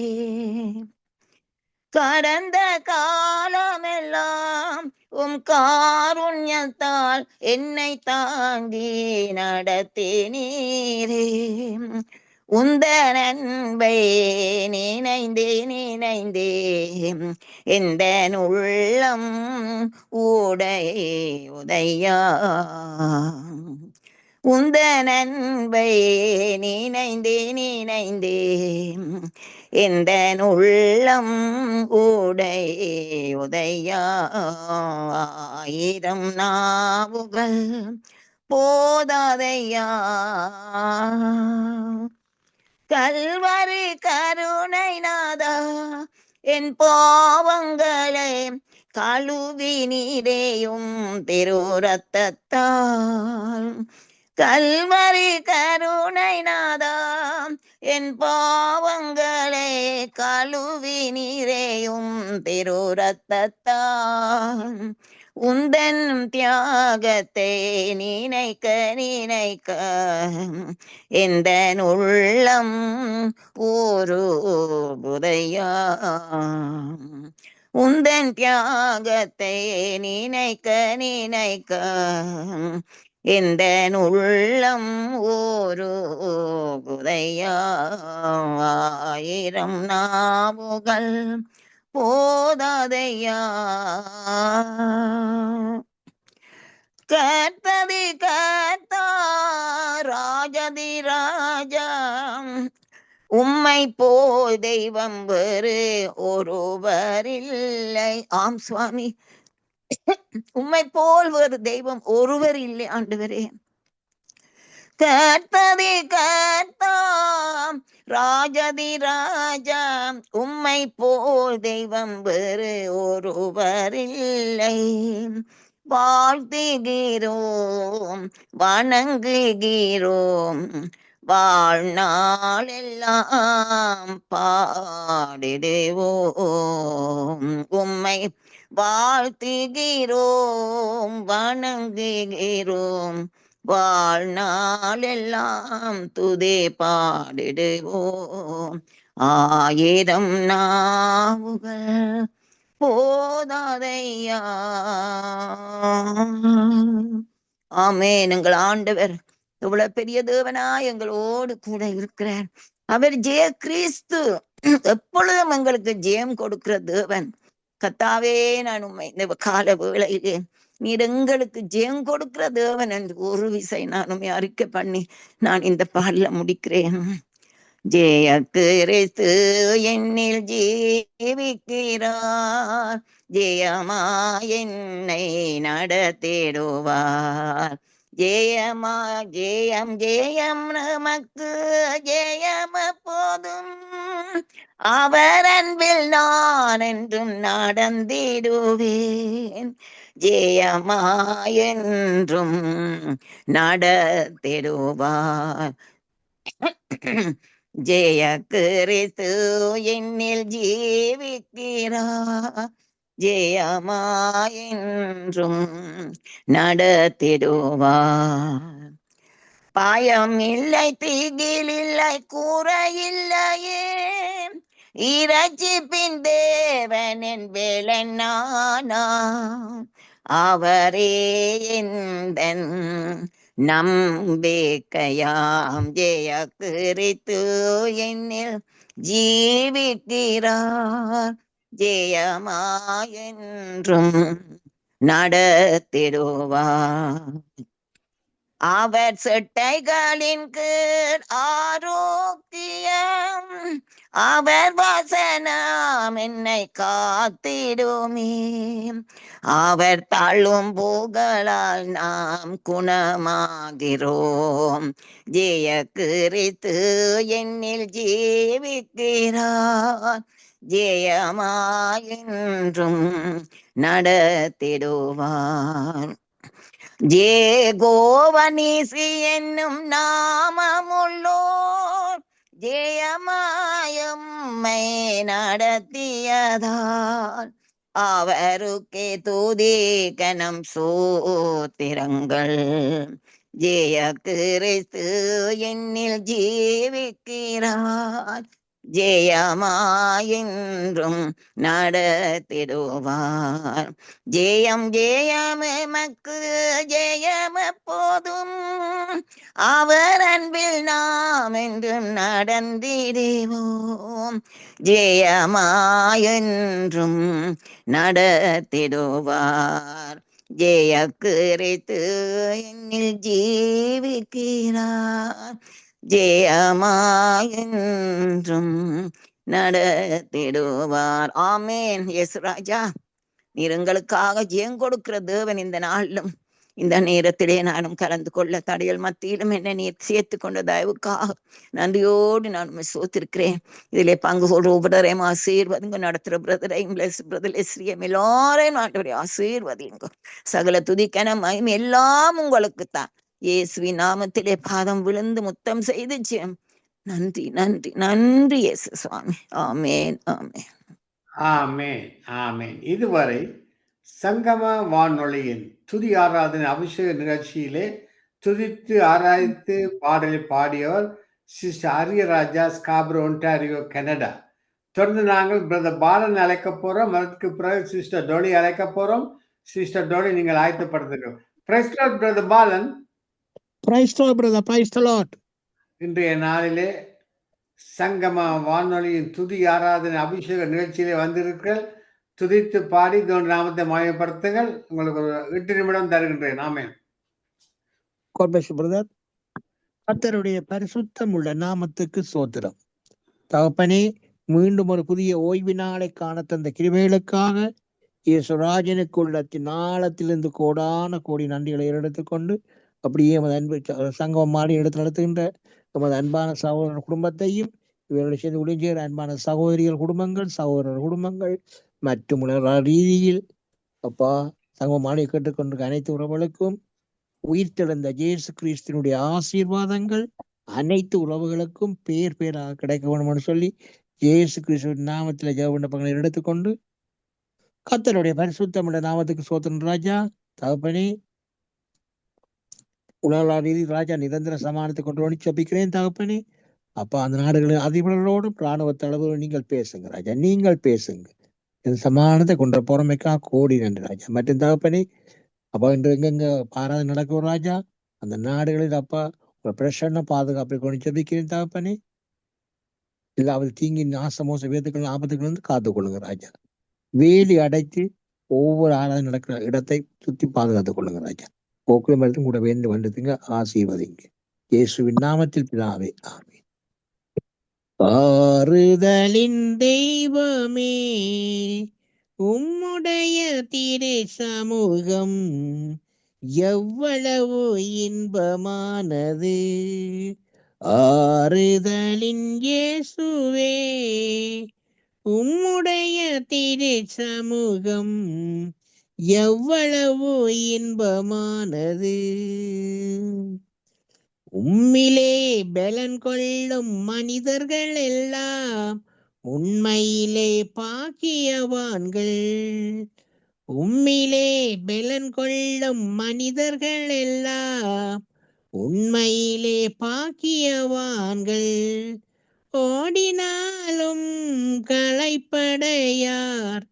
கடந்த காலமெல்லாம் காருண்யத்தால் என்னை தாங்கி நடத்தே நீரே. உந்தன் அன்பை நினைந்தே நினைந்தே எந்த உள்ளம் உதையா. உந்தன் அன்பை நினைந்தே நினைந்தே எந்த உள்ளம் உதையா. 1000 நாவுகள் போதாதையா. கல்வரி கருணை நாதா, என் பாவங்களை கழுவி நீரேயும் திருரத்தத்தால். கல்வரி கருணை நாதா, என் பாவங்களை கழுவி நீரேயும் திருரத்தத்தால். உந்தன் தியாகத்தை நினைக்க நினைக்க எந்த உள்ளம் உதையா. உந்தன் தியாகத்தை நினைக்க நினைக்க எந்த உள்ளம் உதையா. 1000 நாவுகள் போதாதையா. கர்த்ததி கர்த்தா ராஜதி ராஜா, உம்மை போல் தெய்வம் வேறு ஒருவரில்லை. ஆம் சுவாமி, உம்மை போல் வேறு தெய்வம் ஒருவர் இல்லை ஆண்டவரே. கர்த்ததி கர்த்தா ராஜதி ராஜா, உம்மை போல் தெய்வம் வேறு ஒருவரில்லை. வாழ்த்துகிறோம் வணங்குகிறோம் வாழ்நாளெல்லாம் பாடிடுவோம். உம்மை வாழ்த்துகிறோம் வணங்குகிறோம் வாழ்நாளெல்லாம் துதி பாடிடுவோம். 1000 நாவுகள் போதாதையா. ஆமென். எங்கள் ஆண்டவர் எவ்வளவு பெரிய தேவனா எங்களோடு கூட இருக்கிறார். அவர் ஜெய கிறிஸ்து, எப்பொழுதும் எங்களுக்கு ஜெயம் கொடுக்கிற தேவன். கர்த்தாவே, நான் உண்மை இந்த கால வேளையிலே நீர் எங்களுக்கு ஜெயம் கொடுக்கிற தேவன் என்று ஒரு விசை நான் உண்மை அறிக்கை பண்ணி நான் இந்த பாடல முடிக்கிறேன். ஜெய கிறிஸ்து என்னில் ஜீவிக்கிறார், ஜெயமா என்னை நடத்திடுவார். ஜெயமா ஜெயம் ஜெயம் நமக்கு ஜெயம் போதும், அவர் அன்பில் நான் என்றும் நடந்திடுவேன். ஜெயமாயென்றும் நடத்திடுவார். ஜெய கிறிஸ்து என்னில் ஜீவிக்கிறார். ஜெயமாயென்றும் நடத்திடுவார். பாயம் இல்லை, திகில் இல்லை, கூரையில்லையே, இரட்சிப்பின் தேவனின் வேலனானா, அவரே எந்தன் நம்பிக்கையாம். ஜெய கிறிஸ்து என்னில் ஜீவிக்கிறார். ஜெயமாயென்றும் நடத்திடுவார். அவர் செட்டைகளின் கீழ் ஆரோக்கியம், அவர் வசனம் என்னை காத்திடுமே. அவர் தள்ளும் புகழால் நாம் குணமாகிறோம். ஜெய கிறிஸ்து என்னில் ஜீவிக்கிறார். ஜெயமாயென்றும் நடத்திடுவார். ஜேகோவனீசி என்னும் நாமமுள்ளோர் ஜெயமாயம்மை நடத்தியதால் அவருக்கே துதி கனம் சோத்திரங்கள். ஜெய கிறிஸ்து என்னில் ஜீவிக்கிறார். ஜெயமாயென்றும் நடத்திடுவார். ஜெயம் ஜெயம் எமக்கு ஜெயம் எப்போதும், அவர் அன்பில் நாம் என்றும் நடந்திடுவோம். ஜெயமாயென்றும் நடத்திடுவார். ஜெய கிறிஸ்து என்னில் ஜீவிக்கிறார். ஜெயமாயென்றும் நடத்திடுவார். ஆமேன். எஸ் ராஜா, நீர் எங்களுக்காக ஜெயம் கொடுக்கிற தேவன். இந்த நாளிலும் இந்த நேரத்திலே நானும் கலந்து கொள்ள தடையல் மத்தியிலும் என்ன நீர் சேர்த்து கொண்ட தயவுக்காக நன்றியோடு நான் சோத்திருக்கிறேன். இதிலே பங்கு கொள்ற பிரதரையும் ஆசீர்வதிங்க. நடத்துற பிரதரையும் பிரதலேஸ்ரீயம் எல்லாரையும் நாட்டோடைய ஆசீர்வதிங்க. சகல துதிக்கன மகிமை எல்லாம் உங்களுக்கு தான். இயேசுவின் நாமத்திலே பாதம் விழுந்து முத்தம் செய்து ஜெயம். நன்றி நன்றி நன்றி இயேசு சுவாமி. ஆமேன் ஆமேன் ஆமேன் ஆமேன். இதுவரை சங்கம வானொலியின் துதி ஆராதனை அபிஷேக நிகழ்ச்சியிலே துதித்து ஆராய்த்து பாடலை பாடியவர் sister Ariyaraja, Scarborough, Ontario, Canada. தொடர்ந்து நாங்கள் பிரதர் பாலன் அழைக்க போறோம். அதற்கு பிறகு சிஸ்டர் டோலி அழைக்க போறோம். சிஸ்டர் டோலி, நீங்கள் ஆயத்தப்படுத்துகிறோம். Praise the Lord brother Balan. Praise the Lord brother. Praise the Lord. இன்றைய நாளிலே சங்கம வானொலியின் துதி ஆராதனை அபிஷேக நிகழ்ச்சியிலே வந்திருக்கிறீர்கள். துதித்து பாடி தேவனுடைய நாமத்தை மகிமைப்படுத்துங்கள். உங்களுக்கு ஒரு 8 நிமிடம் தருகின்றேன். ஆமென். God bless you brother. கர்த்தருடைய பரிசுத்தம் உள்ள நாமத்துக்கு ஸ்தோத்திரம். தகப்பனே, மீண்டும் ஒரு புதிய ஓய்வு நாளை காண தந்த கிருபைகளுக்காக இயேசுராஜனுக்கு உள்ளத்தின் ஆழத்திலிருந்து கோடான கோடி நன்றிகளை எடுத்துக்கொண்டு, அப்படியே எமது அன்பு சங்கமம் மாடி எடுத்து நடத்துகின்ற எமது அன்பான சகோதரர் குடும்பத்தையும் இவர்களை சேர்ந்து உடைஞ்சேற அன்பான சகோதரிகள் குடும்பங்கள், சகோதரர் குடும்பங்கள் மற்றும் உலக ரீதியில் அப்பா சங்கமம் மாடி கேட்டுக்கொண்டிருக்க அனைத்து உறவுகளுக்கும் உயிர்த்தெழுந்த இயேசு கிறிஸ்துவினுடைய ஆசீர்வாதங்கள் அனைத்து உறவுகளுக்கும் பேர் பேராக கிடைக்க வேண்டும்னு சொல்லி இயேசு கிறிஸ்துவின் நாமத்தில் ஜெப விண்ணப்பங்களை எடுத்துக்கொண்டு கர்த்தருடைய பரிசுத்தமுள்ள நாமத்துக்கு ஸ்தோத்திரம். ராஜா தகப்பனே, உலக ரீதி ராஜா நிரந்தர சமானத்தை கொண்டு வந்து ஜெபிக்கிறேன் தகப்பனே. அப்பா, அந்த நாடுகளின் அதிபர்களோடும் இராணுவ தலைவரோடு நீங்கள் பேசுங்க ராஜா, நீங்கள் பேசுங்க. இந்த சமானத்தை கொண்ட பொறுமைக்கா கோடி நன்றி ராஜா. மற்றும் தகப்பனே, அப்பா இன்று எங்கெங்க பாராது நடக்கும் ராஜா, அந்த நாடுகளில் அப்பா ஒரு பிரச்சனை பாதுகாப்பை கொண்டு ஜெபிக்கிறேன் தகப்பனே. எல்லாவது தீங்கின் நாசமோச வேதங்கள் ஆபத்துகள் வந்து காத்துக்கொள்ளுங்க ராஜா. வேலி அடைத்து ஒவ்வொரு ஆராதனை நடக்கிற இடத்தை சுத்தி பாதுகாத்துக் கொள்ளுங்க ராஜா. போக்குவரத்து மரத்தும் கூட வேண்டு வந்துங்க, ஆசீர்வதிங்க. இயேசுவின் நாமத்தில் பிதாவே, ஆமென். ஆறுதலின் தெய்வமே, உம்முடைய திரு சமூகம் எவ்வளவு இன்பமானது. ஆறுதலின் இயேசுவே, உம்முடைய திரு சமூகம் எவ்வளவு இன்பமானது. உம்மிலே பலன் கொள்ளும் மனிதர்கள் எல்லாம் உண்மையிலே பாக்கியவான்கள். உம்மிலே பலன் கொள்ளும் மனிதர்கள் எல்லாம் உண்மையிலே பாக்கியவான்கள். ஓடினாலும் களைப்படையார்,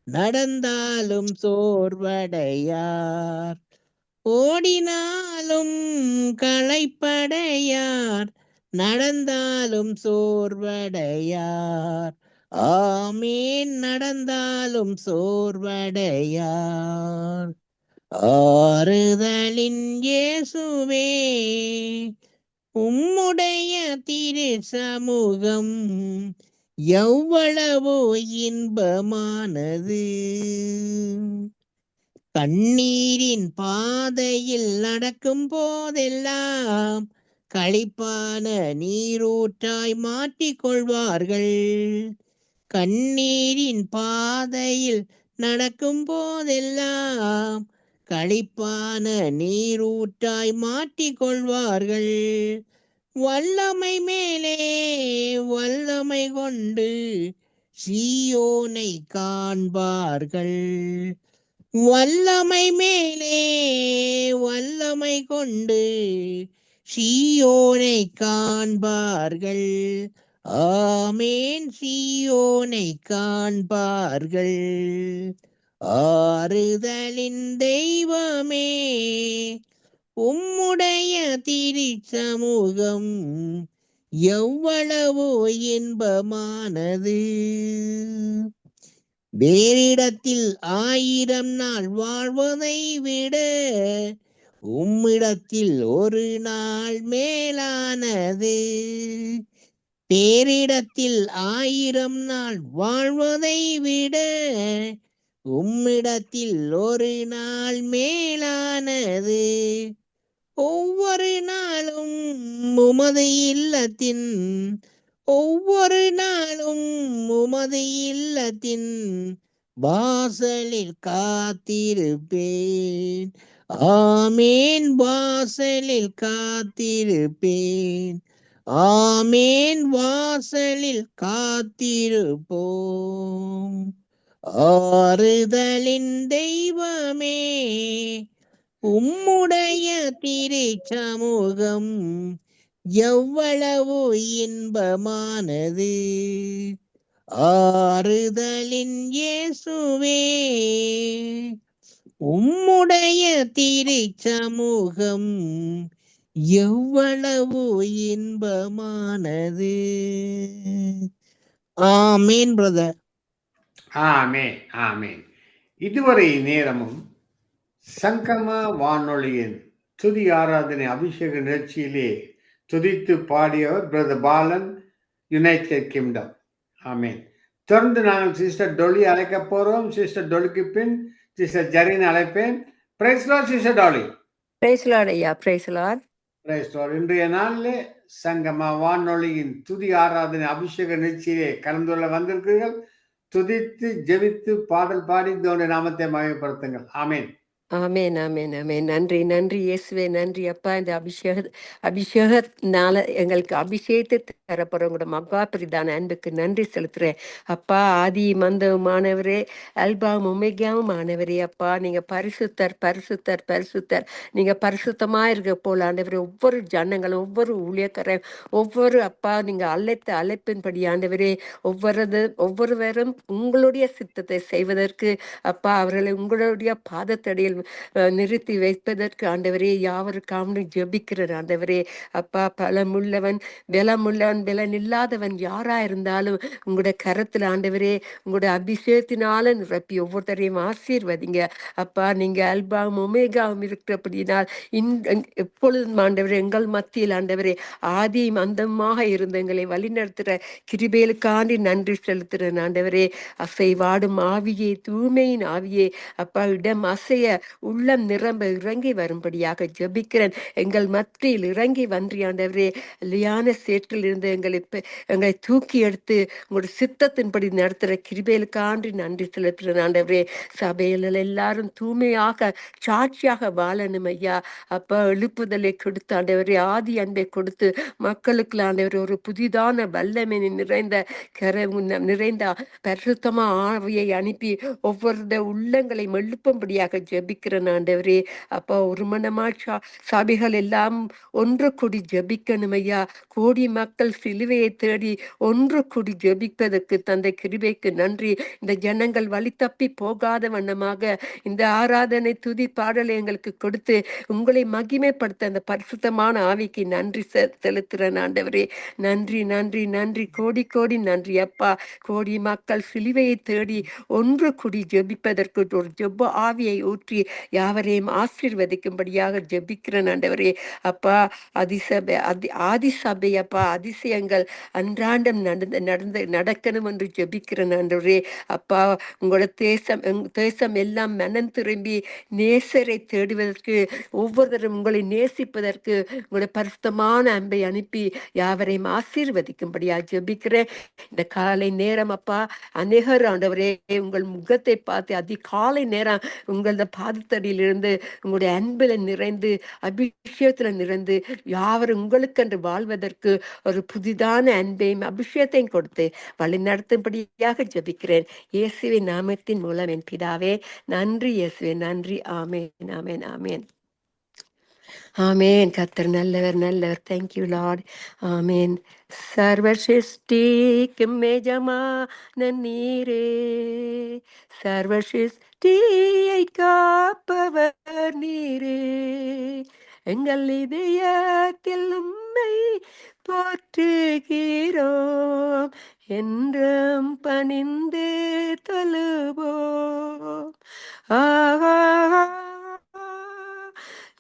நடந்தாலும் சோர்வடையார். ஓடினாலும் களைப்படையார், நடந்தாலும் சோர்வடையார். ஆமேன், நடந்தாலும் சோர்வடையார். ஆறுதலின் இயேசுவே, உம்முடைய திரு சமூகம் எவ்வளவோ இன்பமானது. கண்ணீரின் பாதையில் நடக்கும் போதெல்லாம் களிப்பான நீரூற்றாய் மாற்றிக்கொள்வார்கள். கண்ணீரின் பாதையில் நடக்கும் போதெல்லாம் களிப்பான நீரூற்றாய் மாற்றிக்கொள்வார்கள். வல்லமை மேலே வல்லமை கொண்டு சீயோனை காண்பார்கள். வல்லமை மேலே வல்லமை கொண்டு சீயோனை காண்பார்கள். ஆமேன், சீயோனை காண்பார்கள். ஆறுதலின் தெய்வமே, உம்முடைய திரு சமூகம் எவ்வளவோ இன்பமானது. வேறிடத்தில் 1000 நாள் வாழ்வதை விட உம்மிடத்தில் ஒரு நாள் மேலானது. பேரிடத்தில் 1000 நாள் வாழ்வதை விட உம்மிடத்தில் ஒரு நாள் மேலானது. ஒவ்வொரு நாளும் உமது இல்லத்தின் ஒவ்வொரு நாளும் உமது இல்லத்தின் வாசலில் காத்திருப்பேன். ஆமேன், வாசலில் காத்திருப்பேன். ஆமேன், வாசலில் காத்திருப்போம். ஆறுதலின் தெய்வமே, உம்முடைய திரு சமூகம் எவ்வளவு இன்பமானது. ஆறுதலின் இயேசுவே, உம்முடைய திரு சமூகம் எவ்வளவு இன்பமானது. ஆமேன் பிரதர். ஆமேன், ஆமேன். இதுவரை நேரமும் சங்கம வானொலியின் துதி ஆராதனை அபிஷேக நிகழ்ச்சியிலே துதித்து பாடியவர் பிரதர் பாலன், யுனைடெட் கிங்டம். ஆமேன். தொடர்ந்து நாங்கள் சிஸ்டர் டொலி அழைக்க போறோம். சிஸ்டர் டொலிக்கு பின் சிஸ்டர் ஜெரின் அழைப்பேன். Praise Lord sister Dolly. Praise Lord ஐயா, பிரைஸ் லார்ட். Praise Lord. இன்றைய நாளிலே சங்கம வானொலியின் துதி ஆராதனை அபிஷேக நிகழ்ச்சியிலே கலந்து கொள்ள வந்திருக்கிறீர்கள். துதித்து ஜெபித்து பாடல் பாடி தேவனுடைய நாமத்தை மகிமைப்படுத்துங்கள். ஆமேன். ஆமேன், ஆமேன், ஆமேன். நன்றி, நன்றி இயேசுவே, நன்றி அப்பா. இந்த அபிஷேகத்தினால எங்களுக்கு அபிஷேகத்தை தரப்படுறவங்களோட மகா பிரிதான அன்புக்கு நன்றி செலுத்துறேன் அப்பா. ஆதி மந்தமானவரே, அல்பாவும் உமேகாவும் ஆனவரே அப்பா. நீங்க பரிசுத்தர், பரிசுத்தர், பரிசுத்தர். நீங்க பரிசுத்தமா இருக்க போல ஆண்டவரே. ஒவ்வொரு ஜனங்களும், ஒவ்வொரு ஊழியக்காரன், ஒவ்வொரு அப்பா நீங்க அழைத்த அழைப்பின்படி ஆண்டவரே, ஒவ்வொருவரும் உங்களுடைய சித்தத்தை செய்வதற்கு அப்பா அவர்களை உங்களுடைய பாதத்தடியில் நிறுத்தி வைப்பதற்கு ஆண்டவரே யாவருக்காக ஜெபிக்கிறார் ஆண்டவரே அப்பா. பலமுள்ளவன் பலன் இல்லாதவன் யாரா இருந்தாலும் உங்களுடைய கரத்துல ஆண்டவரே உங்களுடைய அபிஷேகத்தினால நிரப்பி ஒவ்வொருத்தரையும் ஆசீர்வதிங்க அப்பா. நீங்க அல்பாவும் ஒமேகாவும் இருக்கிறபடினால் எப்பொழுதும் ஆண்டவரே எங்கள் மத்தியில் ஆண்டவரே ஆதியும் அந்தமாக இருந்த எங்களை வழிநடத்துகிற கிருபைகளுக்காண்டி நன்றி செலுத்துகிறேன் ஆண்டவரே. அசைவாடும் ஆவியே, தூய்மையின் ஆவியே அப்பா, இடம் அசைய உள்ளம் நிரம்ப இறங்கி வரும்படியாக ஜெபிக்கிறேன். எங்கள் மத்தியில் இறங்கி வன்றி ஆண்டவரே, லியான சேற்றில் இருந்து எங்களை தூக்கி எடுத்து உங்களுடைய சித்தத்தின்படி நடத்துகிற கிருபைகளுக்காண்டி நன்றி செலுத்துகிறேன் ஆண்டவரே. சபையில் எல்லாரும் தூய்மையாக சாட்சியாக வாழணும் ஐயா. அப்பா எழுப்புதலை கொடுத்து ஆண்டவரே, ஆதி அன்பை கொடுத்து மக்களுக்கு ஆண்டவரே ஒரு புதிதான வல்லமை நிறைந்த பரிசுத்தமா ஆவியை அனுப்பி ஒவ்வொரு உள்ளங்களை எழுப்பும்படியாக ஜெபிக்கிறேன் ஆண்டவரே. அப்பா ஒரு மனமா சபைகள் எல்லாம் ஒன்று கூடி ஜெபிக்கணும் ஐயா. கோடி மக்கள் சிலுவையை தேடி ஒன்று கூடி ஜெபிப்பதற்கு தந்தை கிருபைக்கு நன்றி. இந்த ஜனங்கள் வழி தப்பி போகாத வண்ணமாக இந்த ஆராதனை துதி பாடலை எங்களுக்கு கொடுத்து உங்களை மகிமைப்படுத்த அந்த பரிசுத்தமான ஆவிக்கு நன்றி செலுத்துகிறேன் ஆண்டவரே. நன்றி நன்றி நன்றி, கோடி கோடி நன்றி அப்பா. கோடி மக்கள் சிலுவையை தேடி ஒன்று கூடி ஜெபிப்பதற்கு ஒரு ஜெப ஆவியை ஊற்றி யாவரையும் ஆசீர்வதிக்கும்படியாக ஜெபிக்கிறேன் ஆண்டவரே. அப்பா ஆதி சபை அப்பா, அதிசயங்கள் அன்றாடம் நடக்கணும் என்று ஜெபிக்கிறேன் ஆண்டவரே. அப்பா உங்களோட தேசம் எல்லாம் மனம் திரும்பி நேசரை தேடுவதற்கு, ஒவ்வொருத்தரும் உங்களை நேசிப்பதற்கு உங்களுடைய பரிசுத்தமான அன்பை அனுப்பி யாவரையும் ஆசீர்வதிக்கும்படியா ஜெபிக்கிறேன். இந்த காலை நேரம் அப்பா, அநேகர் ஆண்டவரே உங்கள் முகத்தை பார்த்து அதிகாலை நேரம் உங்களது பாதத்தடியிலிருந்து உங்களுடைய அன்பில் நிறைந்து அபிஷேகத்துல நிறைந்து யாவரும் உங்களுக்கென்று வாழ்வதற்கு ஒரு புதிதான அன்பையும் அபிஷேகத்தையும் கொடுத்து வழி நடத்தும்படியாக ஜெபிக்கிறேன் இயேசுவின் நாமத்தின் மூலம் என் பிதாவே. நன்றி இயேசுவே, நன்றி. ஆமேன் ஆமேன் ஆமேன் ஆமேன். கர்த்தர் நல்லவர் நல்லவர். Thank you Lord. ஆமேன். சர்வ சிருஷ்டிக்கும் எஜமான நீரே, சர்வ சிருஷ்டியை காப்பவர் நீரே, எங்கள் இதயத்தில் உம்மை போற்றுகிறோம், என்றும் பணிந்து தொழுவோம்.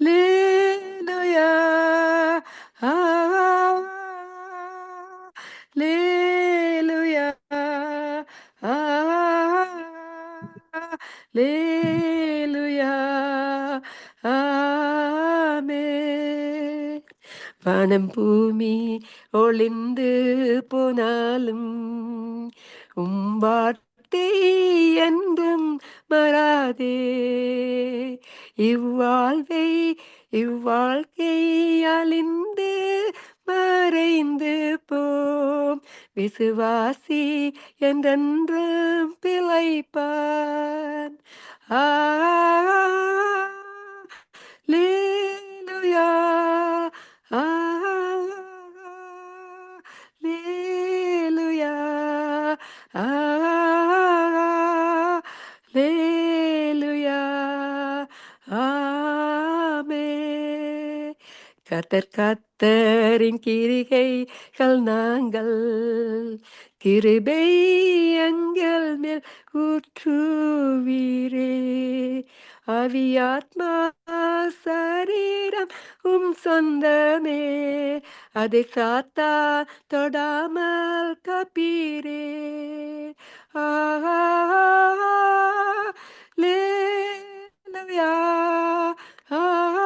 Hallelujah, hallelujah, hallelujah, amen. வானம் பூமி ஒளிந்து போனாலும் வார்த்தை என்றும் மறாதே, இவ்வாழ்க்கை அழிந்து மறைந்து போம், விசுவாசி என்றென்றும் பிழைப்பான். Hallelujah, hallelujah, hallelujah, ஆமென். கர்த்தரின் கிரிகைகள் நாங்கள் கிருபை எங்கள் மேல் ஊற்றுவீரே, ஆவியாத்மா சரீரம் சொந்தமே, அதை சாத்தா தொடாமல் காப்பீரே. Hallelujah, hallelujah,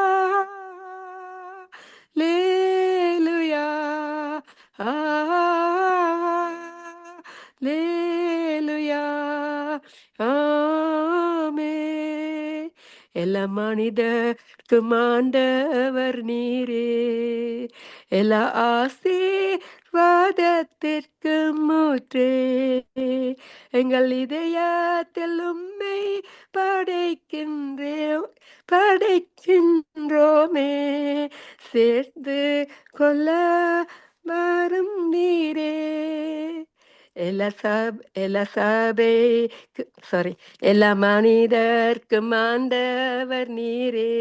hallelujah, ஆமென். எல்லா மனிதர்க்கும் ஆண்டவர் நீரே, எல்லா ஆசீர்வாதத்திற்கு மூற்றே, எங்கள் இதயத்தில் உம்மை படைக்கின்றோமே, சேர்த்து கொள்ள வரும் நீரே. எல்லா மனிதர்க்கும் ஆண்டவர் நீரே,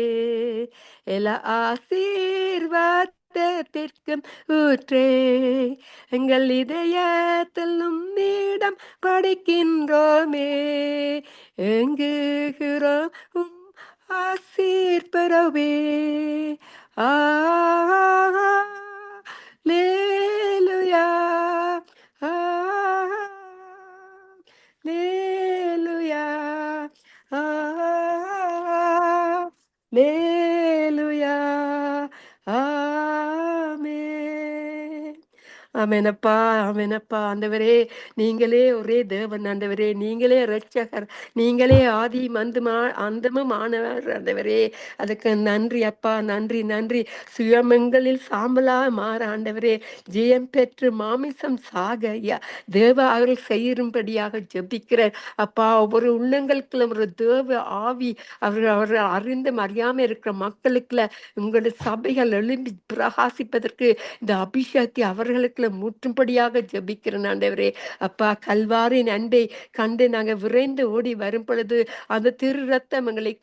எல்லா ஆசீர்வாதத்திற்கும் ஊற்றே, எங்கள் இதயத்தில் உம்மிடம் படைக்கின்றோமே, எங்குகிறோம் உம் ஆசீர் பெறவே. Hallelujah, hallelujah, ஆமெனப்பா, ஆமெனப்பா. ஆண்டவரே, நீங்களே ஒரே தேவன் ஆண்டவரே, நீங்களே இரட்சகர், நீங்களே ஆதியும் அந்தமும் ஆனவர் ஆண்டவரே. அதுக்கு நன்றி அப்பா, நன்றி நன்றி. சுயமங்களில் சாம்பலா மாற ஆண்டவரே, ஜெயம் பெற்று மாமிசம் சாக ஐயா தேவ அவர்கள் செய்யும்படியாக ஜெபிக்கிறேன் அப்பா. ஒவ்வொரு உள்ளங்களுக்குள்ள ஒரு தேவ ஆவி அவர்கள் அறிந்தும் அறியாம இருக்கிற மக்களுக்குள்ள உங்களுடைய சபைகள் எழும்பி பிரகாசிப்பதற்கு இந்த அபிஷேகத்தை அவர்களுக்குள்ள முற்றும்படியாக ஜெபிக்கிறேன் ஆண்டவரே. அப்பா, கல்வாரின் அன்பை கண்டு நாங்கள் விரைந்து ஓடி வரும் பொழுது அந்த திரு ரத்தம் எங்களை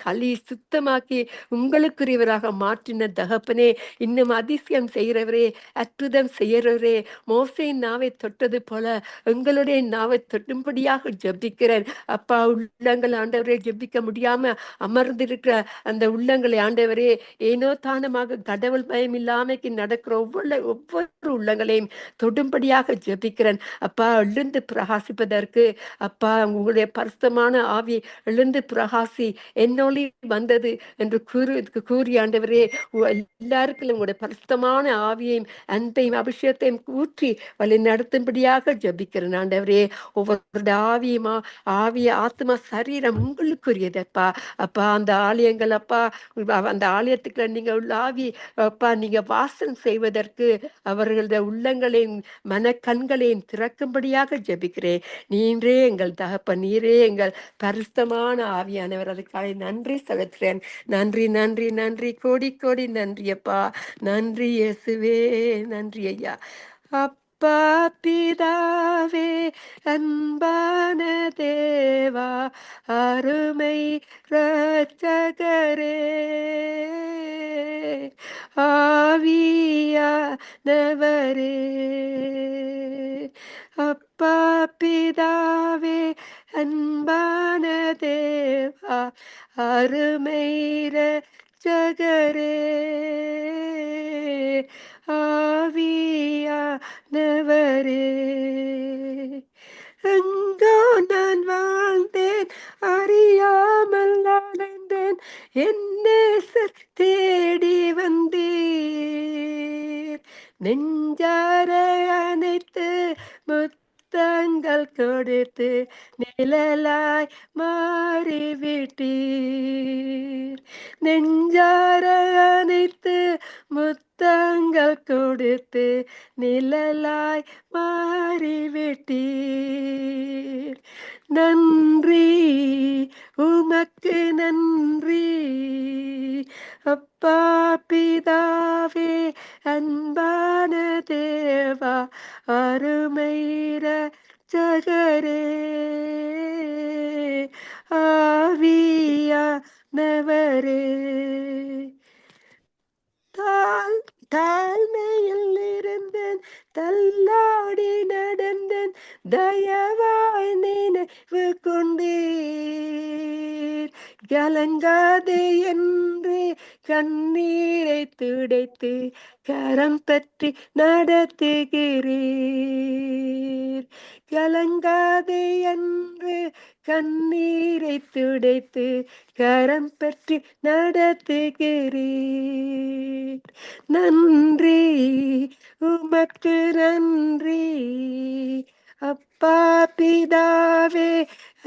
சுத்தமாக்கி உங்களுக்குரியவராக மாற்றின தகப்பனே, இன்னும் அதிசயம் செய்கிறவரே, அற்புதம் செய்கிறவரே, மோசையின் நாவை தொட்டது போல எங்களுடைய நாவை தொட்டும்படியாக ஜெபிக்கிறேன் அப்பா. உள்ளங்கள் ஆண்டவரே ஜெபிக்க முடியாம அமர்ந்திருக்கிற அந்த உள்ளங்களை ஆண்டவரே, ஏனோ தானமாக கடவுள் பயம் இல்லாமைக்கு நடக்கிற ஒவ்வொரு உள்ளங்களையும் தொடும்படியாக ஜெபிக்கிறேன் அப்பா. எழுந்து பிரகாசிப்பதற்கு அப்பா, உங்களுடைய பரிசுத்தமான ஆவி எழுந்து பிரகாசி என்னொளி வந்தது என்று கூறி ஆண்டவரே, எல்லாருக்கும் உங்களுடைய பரிசுத்தமான ஆவியையும் அன்பையும் அபிஷேகத்தையும் ஊற்றி வழி நடத்தும்படியாக ஜெபிக்கிறேன் ஆண்டவரே. ஒவ்வொரு ஆவிய ஆத்மா சரீரம் உங்களுக்குரியதப்பா. அப்பா, அந்த ஆலயங்கள் அப்பா, அந்த ஆலயத்துக்குள்ள நீங்க உள்ள ஆவி அப்பா, நீங்க வாசம் செய்வதற்கு அவர்களுடைய உள்ளங்களையும் மனக்கண்களையும் திறக்கும்படியாக ஜெபிக்கிறேன். நீரே எங்கள் தகப்பன், நீரே எங்கள் பரிசுத்தமான ஆவியானவர். அதுக்காக நன்றி செலுத்துறேன். நன்றி நன்றி நன்றி, கோடி கோடி நன்றி அப்பா. நன்றி இயேசுவே, நன்றி ஐயா. அப்பா பிதாவே, அன்பான தேவா, அருமை இரட்சகரே, ஆவியானவரே. அப்பா பிதாவே, அன்பான தேவா, அருமை இரட்சகரே, ஆவியானவரே. எங்கோ நான் வாழ்ந்தேன், அறியாமல் அலைந்தேன், என்னே தேடி வந்தீர். நெஞ்சார அணைத்து முத்தங்கள் கொடுத்து நிழலாய் மாறிவிட்டீர். நெஞ்சார அணைத்து முத்தங்கள் கொடுத்து நிழலாய் மாறிவிட்டீர். நன்றி, உமக்கு நன்றி அப்பா பிதாவே, அன்பான தேவா, அருமை இரட்சகரே, ஆவியானவரே. தாழ்மையில் இருந்தேன், தள்ளாடி நடந்தேன், தயவாய் நினைவு கொண்டீர். கலங்காதே என்று கண்ணீரை துடைத்து கரம் பற்றி நடத்துகிறீர். கலங்காதே என்று கண்ணீரை துடைத்து கரம் பற்றி நடத்துகிறீர். நன்றி, உமக்கு நன்றி அப்பா பிதாவே,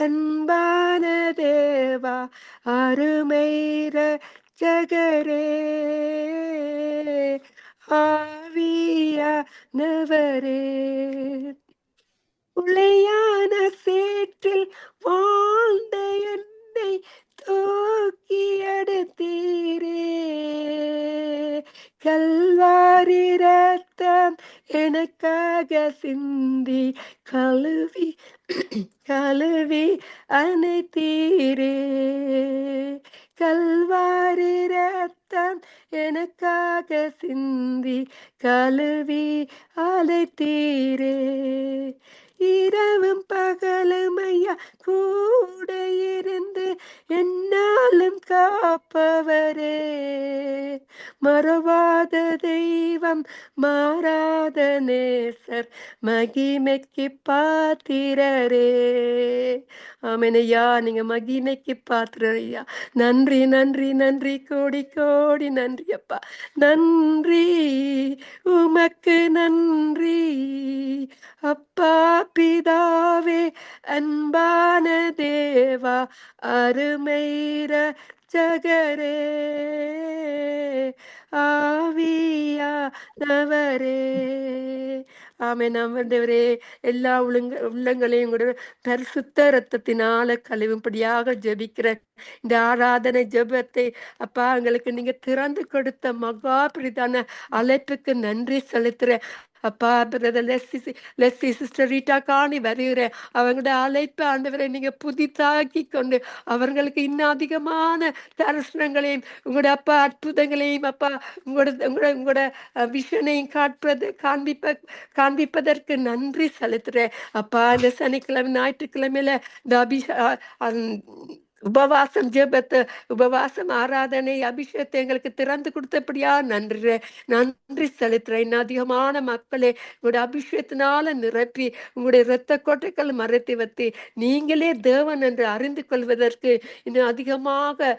அன்பான தேவா, அருமை இரட்சகரே, ஆவியானவரே. உளையான சேற்றில் வாழ்ந்த என்னை தூக்கி எடுத்தீரே. கல்வாரி ரத்தம் எனக்காக சிந்தி கழுவி அணைத்தீரே. கல்வாரி ரத்தம் எனக்காக சிந்தி கழுவி அழைத்தீரே. இரவும் பகலுமையா ஐயா கூட இருந்து என்னாலும் காப்பவரே, மறவாத தெய்வம் மாறாத நேசர் மகிமைக்கு பாத்திரரே. ஆமெனையா, நீங்க மகிமைக்கு பாத்திரரையா. நன்றி நன்றி நன்றி, கோடி கோடி நன்றி அப்பா. நன்றி உமக்கு நன்றி அப்பா பிதாவே, அன்பான தேவா, அருமைர ஜகரே, ஆவியானவரே. ஆமென். ஆண்டவரே, எல்லா உள்ளங்களையும் கூட பரிசுத்த ரத்தத்தினால கழுவும்படியாக ஜெபிக்கிற இந்த ஆராதனை ஜெபத்தை அப்பா எங்களுக்கு நீங்க திறந்து கொடுத்த மகா பிரிதான அழைப்புக்கு நன்றி செலுத்துறேன் அப்பா. பிரதர் லெஸ்ஸி சிஸ்டர் ரீட்டா காணி வருகிறேன். அவங்களோட அழைப்பு ஆண்டவரை நீங்க புதிதாக்கி கொண்டு அவர்களுக்கு இன்னும் அதிகமான தரிசனங்களையும் உங்களோட அப்பா அற்புதங்களையும் அப்பா உங்களோட விஷனையும் காண்பிப்பதற்கு நன்றி செலுத்துறேன் அப்பா. இந்த சனிக்கிழமை ஞாயிற்றுக்கிழமையில இந்த உபவாசம் ஜெபத்தை, உபவாசம் ஆராதனை அபிஷேகத்தை எங்களுக்கு திறந்து கொடுத்தபடியா நன்றி செலுத்துறேன். இன்னும் அதிகமான மக்களே உங்களுடைய அபிஷேகத்தினால நிரப்பி உங்களுடைய இரத்த கோட்டைகள் மறைத்து வைத்து நீங்களே தேவன் என்று அறிந்து கொள்வதற்கு இன்னும் அதிகமாக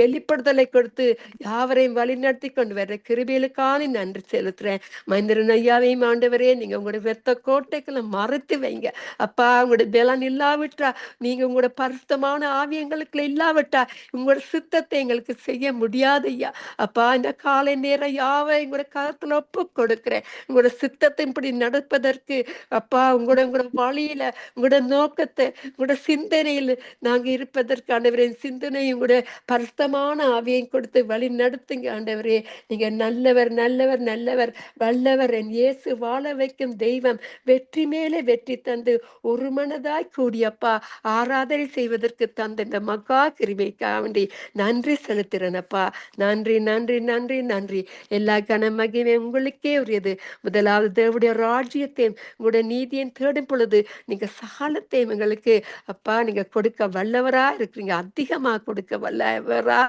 வெளிப்படுதலை கொடுத்து யாவரையும் வழிநடத்தி கொண்டு வர்ற கிருபைகளுக்கான நன்றி செலுத்துறேன். மந்திரன் ஐயாவையும் ஆண்டவரே, நீங்க உங்களுடைய இரத்த கோட்டைகளை மறைத்து வைங்க அப்பா. உங்களுடைய பலன் இல்லாவிட்டா, நீங்க உங்களோட பரிசுத்தமான ஆவியங்களுக்கு இல்லாவிட்டா உங்களோட சித்தத்தை எங்களுக்கு செய்ய முடியாது ஐயா அப்பா. இந்த காலை நேரம் யாவை உங்களோட கருத்துல ஒப்பு கொடுக்கிறேன். உங்களோட சித்தத்தை இப்படி நடப்பதற்கு அப்பா, உங்களோட வழியில உங்களோட நோக்கத்தை உங்களோட சிந்தனையில் நாங்க இருப்பதற்கு ஆண்டவரே, சிந்தனை உங்களோட பரிசுத்தமான ஆவியை கொடுத்து வழி நடத்துங்க ஆண்டவரே. நீங்க நல்லவர் நல்லவர் நல்லவர் வல்லவர், என் இயேசு வாழ வைக்கும் தெய்வம், வெற்றி மேலே வெற்றி தந்து ஒரு மனதாய் கூடியப்பா ஆராதனை செய்வதற்கு தந்த இந்த மகா கிருபைக்காக வேண்டி நன்றி செலுத்துறேனப்பா. நன்றி நன்றி நன்றி நன்றி. எல்லா கன மகிமை உங்களுக்கே உரியது. முதலாவது தேவனுடைய ராஜ்யத்தையும் உங்களுடைய நீதியையும் தேடும் பொழுது நீங்க சகலத்தையும் எங்களுக்கு அப்பா நீங்க கொடுக்க வல்லவரா இருக்கிறீங்க. அதிகமா கொடுக்க வல்லவரா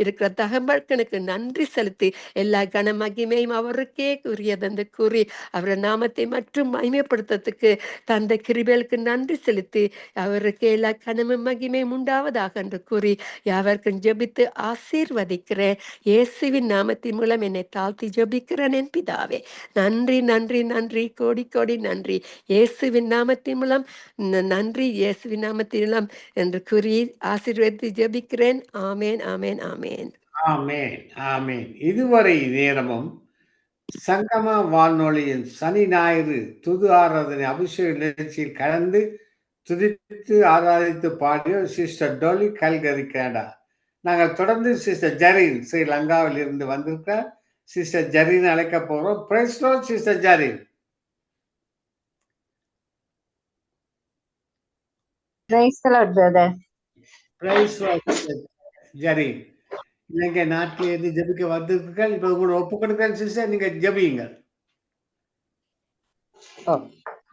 இருக்கிற தகவல்களுக்கு நன்றி செலுத்தி எல்லா கன மகிமையும் அவருக்கே உரியதென்று கூறி அவரை நாமத்தை மற்றும் மகிமைப்படுத்துறதுக்கு தந்த கிருபைகளுக்கு நன்றி செலுத்தி அவருக்கு எல்லா கனமும் மகிமையும் உண்டாவதாக என்று கூறி யாவருக்கும் ஜெபித்து ஆசீர்வதிக்கிறேன். இயேசுவின் நாமத்தின் மூலம் என்னை தாழ்த்தி ஜெபிக்கிறேன் என் பிதாவே. நன்றி நன்றி நன்றி, கோடி கோடி நன்றி. இயேசுவின் நாமத்தின் மூலம் நன்றி, இயேசுவின் நாமத்தின் மூலம் என்று கூறி ஆசீர்வதித்து ஜெபிக்கிறேன். ஆமேன் ஆமேன் ஆமேன் ஆமேன் ஆமேன். இதுவரை நேரமும் சங்கம வானொலியின் சனி ஞாயிறு துது ஆராதனை அபிஷேக நிகழ்ச்சியில் கலந்து துதித்து ஆராதித்து பாடிய சிஸ்டர் டோலி கல்கரி கனடா. நாங்கள் தொடர்ந்து சிஸ்டர் ஜரீன் ஸ்ரீலங்காவில் இருந்து வந்திருக்க சிஸ்டர் ஜரீன் அழைக்க போகிறோம். Praise Lord sister Jareen. Praise the Lord brother. Praise Lord Jareen. Ilangai நாட்டில் இருந்து ஜெபிக்க வந்திருக்கீர்கள். இப்போ கூட ஒப்பு கொடுக்கிறேன் சிஸ்டர், நீங்க ஜெபியுங்க.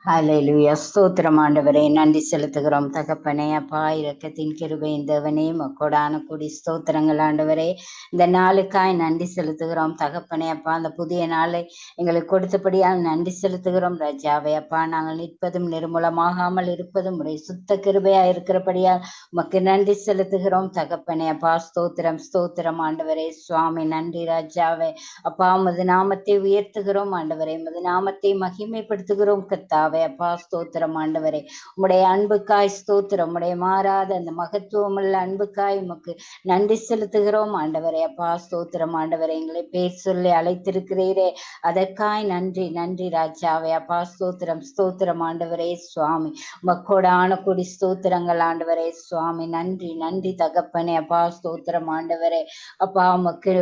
ஹல்லேலூயா. ஸ்தோத்திரம் ஆண்டவரே, நன்றி செலுத்துகிறோம் தகப்பனே. அப்பா, இரக்கத்தின் கிருபையின் தேவனே, மக்கோடான கூடி ஸ்தோத்திரங்கள் ஆண்டவரே. இந்த நாளுக்காய் நன்றி செலுத்துகிறோம் தகப்பனே. அப்பா, அந்த புதிய நாளை எங்களுக்கு கொடுத்தபடியால் நன்றி செலுத்துகிறோம் ராஜாவே. அப்பா, நாங்கள் நிற்பதும் நிர்மூலமாகாமல் இருப்பதும் உடைய சுத்த கிருபையா இருக்கிறபடியால் உமக்கு நன்றி செலுத்துகிறோம் தகப்பனே. அப்பா, ஸ்தோத்திரம் ஸ்தோத்திரம் ஆண்டவரே. சுவாமி நன்றி ராஜாவே. அப்பா, உமது நாமத்தை உயர்த்துகிறோம் ஆண்டவரே, உமது நாமத்தை மகிமைப்படுத்துகிறோம் கர்த்தாவே. அப்பா, ஸ்தோத்திரம் ஆண்டவரே. உம்முடைய அன்புக்காய் ஸ்தோத்திரம், உம்முடைய மாறாத அந்த மகத்துவமுள்ள அன்புக்காய் உமக்கு நன்றி செலுத்துகிறோம் ஆண்டவரே. அப்பா, ஸ்தோத்திரம் ஆண்டவரே. எங்களை பேர் சொல்லி அழைத்திருக்கிறீரே, அதற்காய் நன்றி நன்றி ராஜாவே. அப்பா, ஸ்தோத்திரம் ஸ்தோத்திரம் ஆண்டவரே. சுவாமி மக்கோடான கூடி ஸ்தோத்திரங்கள் ஆண்டவரே. சுவாமி நன்றி நன்றி தகப்பனே. அப்பா, ஸ்தோத்திரம் ஆண்டவரே. அப்பா, உமக்கு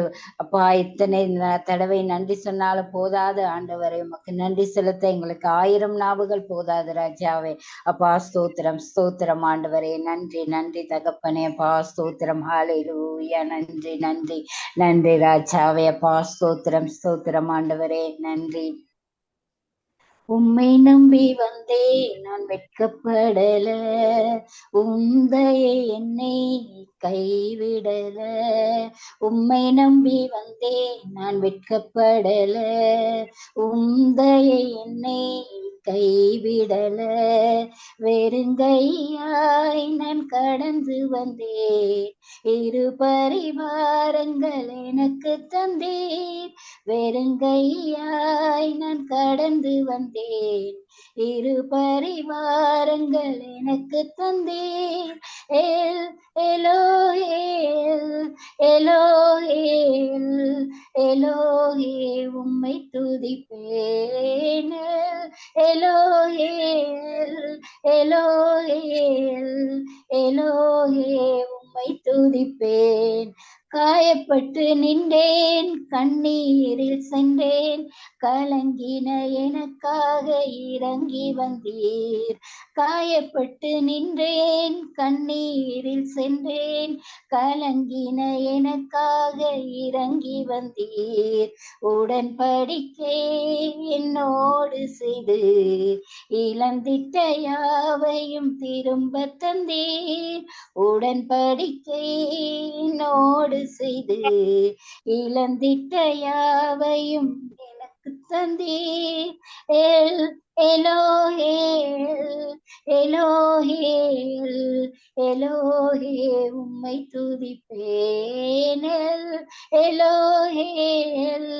அப்பா இத்தனை தடவை நன்றி சொன்னாலும் போதாது ஆண்டவரே. உமக்கு நன்றி செலுத்த எங்களுக்கு 1000 நாவுகள் போதாது ராஜாவே. அப்பா, ஸ்தோத்திரம் ஸ்தோத்திரம் ஆண்டவரே. நன்றி நன்றி தகப்பனே. அப்பா, ஸ்தோத்திரம். ஹல்லேலூயா. நன்றி நன்றி நன்றி ராஜாவே. அப்பா, ஸ்தோத்திரம் ஸ்தோத்திரம் ஆண்டவரே. நன்றி உம்மை நம்பி வந்தேன் நான் வெட்கப்படல, உந்தையே என்னை கைவிடல. உம்மை நம்பி வந்தேன் நான் வெட்கப்படல, உந்தையே என்னை கைவிடல. வெறுங்கையாய் நான் கடந்து வந்தேன், இரு பரிவாரங்கள் எனக்கு தந்தேன். வெறுங்கையாய் நான் கடந்து வந்தேன், இரு பரிவாரங்கள் எனக்கு தந்தேன். ஏல் எலோஹேல் எலோஹேல் எலோஹே உம்மை துதிப்பேன். எலோஹேல் எலோஹேல் எலோஹே உம்மை துதிப்பேன். காயப்பட்டு நின்றேன், கண்ணீரில் சென்றேன், கலங்கின எனக்காக இறங்கி வந்தீர். காயப்பட்டு நின்றேன், கண்ணீரில் சென்றேன், கலங்கின எனக்காக இறங்கி வந்தீர். உடன்படிக்கை என்னோடு செய்து இழந்திட்ட யாவையும் திரும்ப தந்தீர். உடன்படிக்கை என்னோடு செய்து இழந்திட்ட யாவையும் எனக்கு தந்தீர். எல் எலோஹேல் எலோஹேல் எலோஹே உம்மை துதிப்பேன். எலோஹேல்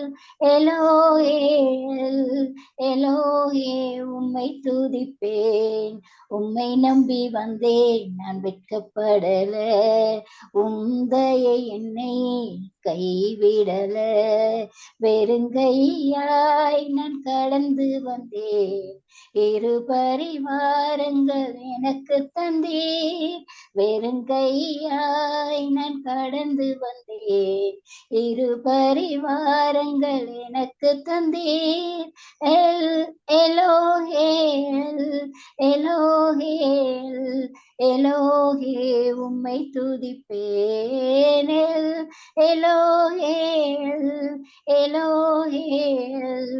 எலோஹேல் எலோஹே உம்மை துதிப்பேன். உம்மை நம்பி வந்தேன் நான் வெட்கப்படல, உந்தையை என்னை கைவிடல. வெறுங்கையாய் நான் கடந்து வந்தேன், இரு பரிவாரங்கள் எனக்கு தந்தீர். வெறுங்கையாய் நான் கடந்து வந்தேன், இரு பரிவாரங்கள் எனக்கு தந்தீர். எலோஹேல் எலோஹேல் எலோஹே உம்மை துதிப்பேன். எலோஹேல் எலோஹேல்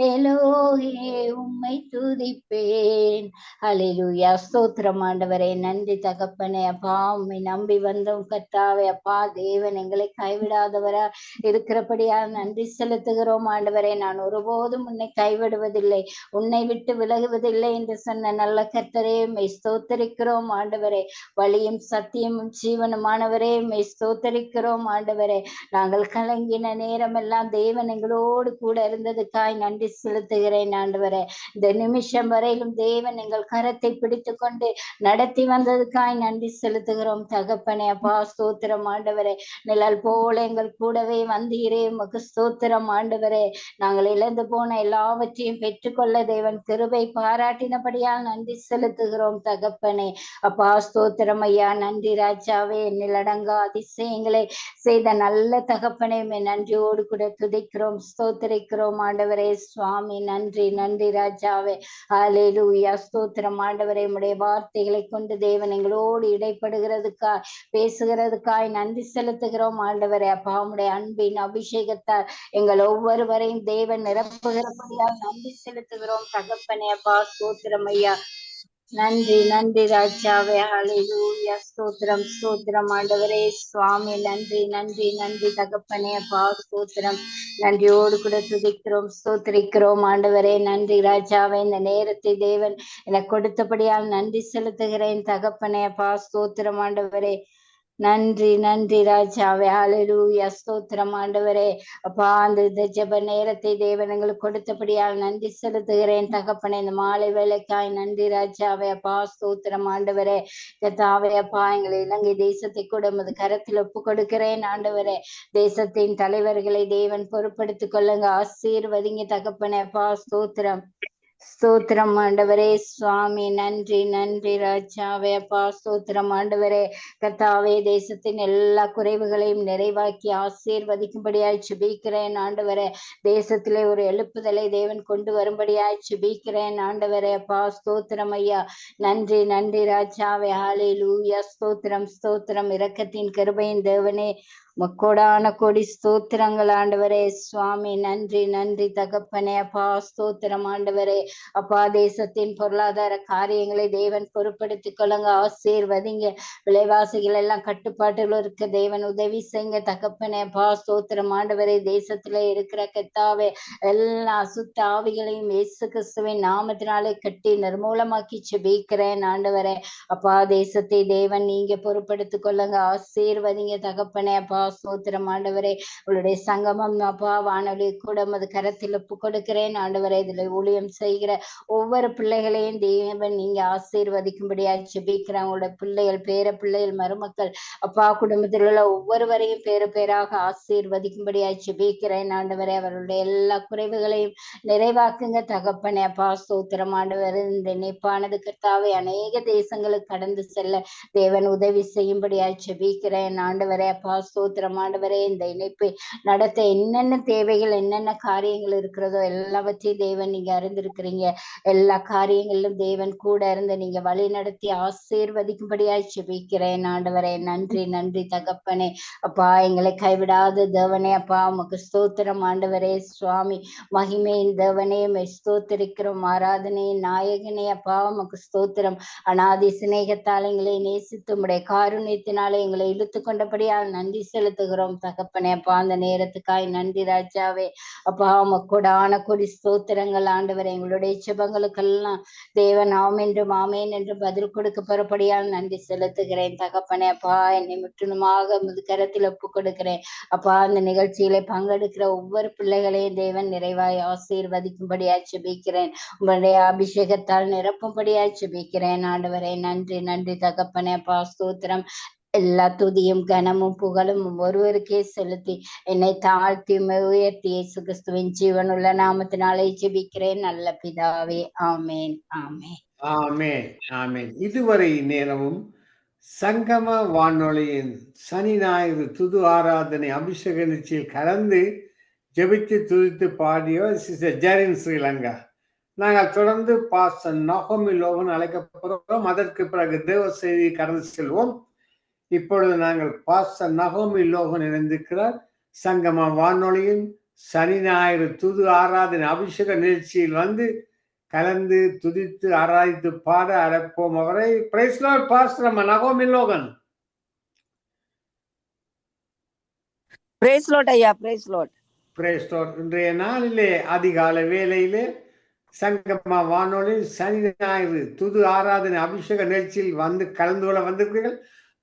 எலோஹே உம்மை துதிப்பேன். ஹல்லேலூயா. ஸ்தோத்திரம் ஆண்டவரே, நன்றி தகப்பனே. அப்பா உம்மை நம்பி வந்தோம் கர்த்தாவே. அப்பா தேவன் எங்களை கைவிடாதவரா இருக்கிறபடியா நன்றி செலுத்துகிறோம் ஆண்டவரே. நான் ஒருபோதும் உன்னை கைவிடுவதில்லை, உன்னை விட்டு விலகுவதில்லை என்று சொன்ன நல்ல கர்த்தரே, மெய் ஸ்தோத்தரிக்கிறோம் ஆண்டவரே. வழியும் சத்தியமும் ஜீவனுமானவரே, மெய் ஸ்தோத்தரிக்கிறோம் ஆண்டவரே. நாங்கள் கலங்கின நேரமெல்லாம் தேவன் எங்களோடு கூட இருந்ததுக்காய் நன்றி செலுத்துகிறேன் ஆண்டவரே. இந்த நிமிஷம் வரையிலும் தேவன் எங்கள் கரத்தை பிடித்து கொண்டு நடத்தி வந்ததுக்காய் நன்றி செலுத்துகிறோம் தகப்பனே. அப்பா ஸ்தோத்திரம் ஆண்டவரே. நிழல் போல எங்கள் கூடவே வந்தீரே, உமக்கு ஸ்தோத்திரம் ஆண்டவரே. நாங்கள் இழந்து போன எல்லாவற்றையும் பெற்றுக்கொள்ள தேவன் கிருபை பாராட்டினபடியால் நன்றி செலுத்துகிறோம் தகப்பனே. அப்பா ஸ்தோத்திரம் ஐயா. நன்றி ராஜாவே. நிலடங்கா அதிசயங்களை செய்த நல்ல தகப்பனே, நன்றியோடு கூட துதிக்கிறோம் ஸ்தோத்திரிக்கிறோம் ஆண்டவரே. சுவாமி நன்றி நன்றி ராஜாவே. ஹல்லேலூயா. ஸ்தோத்திரம் ஆண்டவரே. உம்முடைய வார்த்தைகளை கொண்டு தேவன் எங்களோடு இடைப்படுகிறதுக்காய் பேசுகிறதுக்காய் நன்றி செலுத்துகிறோம் ஆண்டவரே. அப்பா உம்முடைய அன்பின் அபிஷேகத்தால் எங்கள் ஒவ்வொருவரையும் தேவன் நிரப்புகிறபடியால் நன்றி செலுத்துகிறோம் தகப்பனே. அப்பா ஸ்தோத்திரம் ஐயா. நன்றி நன்றி ராஜாவே. ஹல்லேலூயா. ஸ்தோத்திரம் ஸ்தோத்திரம் ஆண்டவரே. சுவாமி நன்றி நன்றி நன்றி தகப்பனே. அப்பா ஸ்தோத்திரம். நன்றியோடு கூட துதிக்கிறோம் ஸ்தோத்திரிக்கிறோம் ஆண்டவரே. நன்றி ராஜாவே. இந்த நேரத்தை தேவன் எனக்கு கொடுத்தபடியால் நன்றி செலுத்துகிறேன் தகப்பனே. அப்பா ஸ்தோத்திரம் ஆண்டவரே. நன்றி நன்றி ராஜாவே. ஹல்லேலூயா. ஸ்தோத்திரம் ஆண்டவரே. அப்பா அந்த ஜெப நேரத்தை தேவன் எங்களுக்கு கொடுத்தபடியால் நன்றி செலுத்துகிறேன் தகப்பனே. இந்த மாலை வேலைக்காய் நன்றி ராஜாவே. அப்பா ஸ்தோத்திரம் ஆண்டவரே. கர்த்தாவே அப்பா எங்களை இலங்கை தேசத்தை கூட உமது கரத்தில் ஒப்பு கொடுக்கிறேன் ஆண்டவரே. தேசத்தின் தலைவர்களை தேவன் பொறுப்படுத்திக் கொள்ளுங்க, ஆசீர்வதிங்க தகப்பனே. அப்பா ஸ்தோத்திரம் ஸ்தோத்திரம் ஆண்டவரே. சுவாமி நன்றி நன்றி ராஜாவே. அப்பா ஸ்தோத்திரம் ஆண்டவரே. கர்த்தாவே தேசத்தின் எல்லா குறைவுகளையும் நிறைவாக்கி ஆசீர்வதிக்கும்படியாய் சுபிக்கிறேன் ஆண்டவரே. தேசத்திலே ஒரு எழுப்புதலை தேவன் கொண்டு வரும்படியாய் சுபிக்கிறேன் ஆண்டவரே. அப்பா ஸ்தோத்திரம் ஐயா. நன்றி நன்றி ராஜாவே. ஹல்லேலூயா. ஸ்தோத்திரம் ஸ்தோத்திரம். இரக்கத்தின் கிருபையின் தேவனே, முக்கோடான கொடி ஸ்தோத்திரங்கள் ஆண்டவரே. சுவாமி நன்றி நன்றி தகப்பனே. அப்பா ஸ்தோத்திரம் ஆண்டவரே. அப்பா தேசத்தின் பொருளாதார காரியங்களை தேவன் பொறுப்படுத்திக் கொள்ளுங்க, ஆசீர்வதிங்க. விலைவாசிகள் எல்லாம் கட்டுப்பாட்டுல இருக்க தேவன் உதவி செய்யுங்க தகப்பனே. அப்பா ஸ்தோத்திரம் ஆண்டவரே. தேசத்துல இருக்கிற கத்தாவே எல்லா அசுத்த ஆவிகளையும் இயேசு கிறிஸ்துவின் நாமத்தினாலே கட்டி நிர்மூலமாக்கி செபிக்கிறேன் ஆண்டவரே. அப்பா தேசத்தை தேவன் நீங்க பொறுப்படுத்திக் கொள்ளுங்க, ஆசீர்வதிங்க தகப்பனே. அப்பா ஸ்தோத்திரம் ஆண்டவரே. உங்களுடைய சங்கமம் அப்பா வானொலி கூட அது கரத்தில் ஒப்பு கொடுக்கிறேன் ஆண்டவரே. இதுல ஊழியம் செய்கிற ஒவ்வொரு பிள்ளைகளையும் தேவன் நீங்க ஆசீர்வதிக்கும்படியா ஜெபிக்கிறேன். உங்களோட பிள்ளைகள், பேர பிள்ளைகள், மருமக்கள், அப்பா குடும்பத்தில் உள்ள ஒவ்வொருவரையும் பேரு பேராக ஆசீர்வதிக்கும்படியா ஜெபிக்கிறேன் ஆண்டவரே. அவர்களுடைய எல்லா குறைவுகளையும் நிறைவாக்குங்க தகப்பனே. அப்பா ஸ்தோத்திரம் ஆண்டவர். இந்த இணைப்பானது கர்த்தாவே அநேக தேசங்களுக்கு கடந்து செல்ல தேவன் உதவி செய்யும்படியா ஜெபிக்கிறேன் ஆண்டவரே. அப்பா ஸ்தோத்திரம் ஆண்டவரே. இந்த இணைப்பை நடத்த என்னென்ன தேவைகள், என்னென்ன காரியங்கள் இருக்கிறதோ எல்லாவற்றையும் தேவன் நீங்க அறிந்திருக்கிறீங்க. எல்லா காரியங்களிலும் தேவன் கூட இருந்து நீங்க வழி நடத்தி ஆசீர்வதிக்கும்படியா ஜெபிக்கிறேன் ஆண்டவரே. நன்றி நன்றி தகப்பனே. அப்பா எங்களை கைவிடாத தேவனே. அப்பா உமக்கு ஸ்தோத்திரம் ஆண்டவரே. சுவாமி மகிமையின் தேவனே ஸ்தோத்திரிக்கிறோம். ஆராதனையின் நாயகனே அப்பா உமக்கு ஸ்தோத்திரம். அநாதி சிநேகத்தால் எங்களை நேசித்து உம்முடைய காருண்யத்தினாலே எங்களை இழுத்து கொண்டபடியால் நன்றி செலுத்துகிறோம் தகப்பனே. அப்பா அந்த நேரத்துக்காய் நன்றி ராஜாவே. அப்பா உமக்கோடான கொடி ஸ்தோத்திரங்கள் ஆண்டவர். எங்களுடைய ஜெபங்களுக்கெல்லாம் தேவன் ஆமென் என்று பதில் கொடுக்க பெறப்படியால் நன்றி செலுத்துகிறேன் தகப்பனே. அப்பா என்னை முற்றிலுமாக கரத்தில் ஒப்பு கொடுக்கிறேன். அப்பா அந்த நிகழ்ச்சியில பங்கெடுக்கிற ஒவ்வொரு பிள்ளைகளையும் தேவன் நிறைவாய் ஆசீர்வதிக்கும்படியா ஜெபிக்கிறேன். உங்களுடைய அபிஷேகத்தால் நிரப்பும்படியா ஜெபிக்கிறேன் ஆண்டவரே. நன்றி நன்றி தகப்பனே. அப்பா ஸ்தோத்திரம். எல்லா துதியும் கனமும் புகழும் ஒருவருக்கே செலுத்தி என்னை தாழ்த்தி உயர்த்தி இயேசு கிறிஸ்துவின் ஜீவனுள்ள நாமத்தினாலே ஜெபிக்கிறேன் நல்ல பிதாவே. ஆமேன் ஆமேன் ஆமென் ஆமென். இதுவரை நேரமும் சங்கம வானொலியின் சனி ஞாயிறு துது ஆராதனை அபிஷேக நிகழ்ச்சியில் கலந்து ஜெபித்து துதித்து பாடியோ சிஸ்டர் ஜெரின் ஸ்ரீலங்கா. நாங்கள் தொடர்ந்து பாஸ்டர் நகோமி லோகன் அழைக்கப்படுகிறோம். அதற்கு பிறகு தேவ செய்தி கடந்து செல்வோம். இப்பொழுது நாங்கள் பாஸ்டர் நகோமி லோகன் இணைந்திருக்கிறார். சங்கம வானொலியின் சனி ஞாயிறு துது ஆராதனை அபிஷேக நிகழ்ச்சியில் வந்து கலந்து துதித்து ஆராதித்து பாட அழைப்போம் அவரை. பிரைஸ் லார்ட் பாஸ்டர் நகோமி லோகன். பிரைஸ் லார்ட் ஐயா. Praise Lord. Praise Lord. இன்றைய நாளிலே அதிகாலை வேளையிலே சங்கமா வானொலி சனி ஞாயிறு துது ஆராதனை அபிஷேக நிகழ்ச்சியில் வந்து கலந்து கொள்ள வந்திருக்கிறீர்கள்.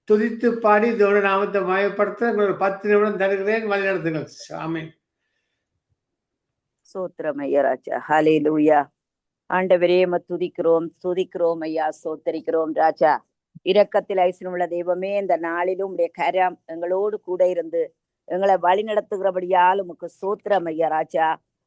துதித்து பாடி இதோட நாமத்தை மயப்படுத்த உங்களுக்கு 10 நிமிடம் தருகிறேன். வழிநடத்துங்கள். ஆமென். சோத்திரம் ஐயா ராஜா. ஹல்லேலூயா. ஆண்டவரே துதிக்கிறோம் ஐயா. சோத்தரிக்கிறோம் ராஜா. இரக்கத்தில் ஐஸ்வர்யமுள்ள தெய்வமே, இந்த நாளிலும் உடைய கரம் எங்களோடு கூட இருந்து எங்களை வழி நடத்துகிறபடியால் உமக்கு சோத்திரம் ஐயா ராஜா.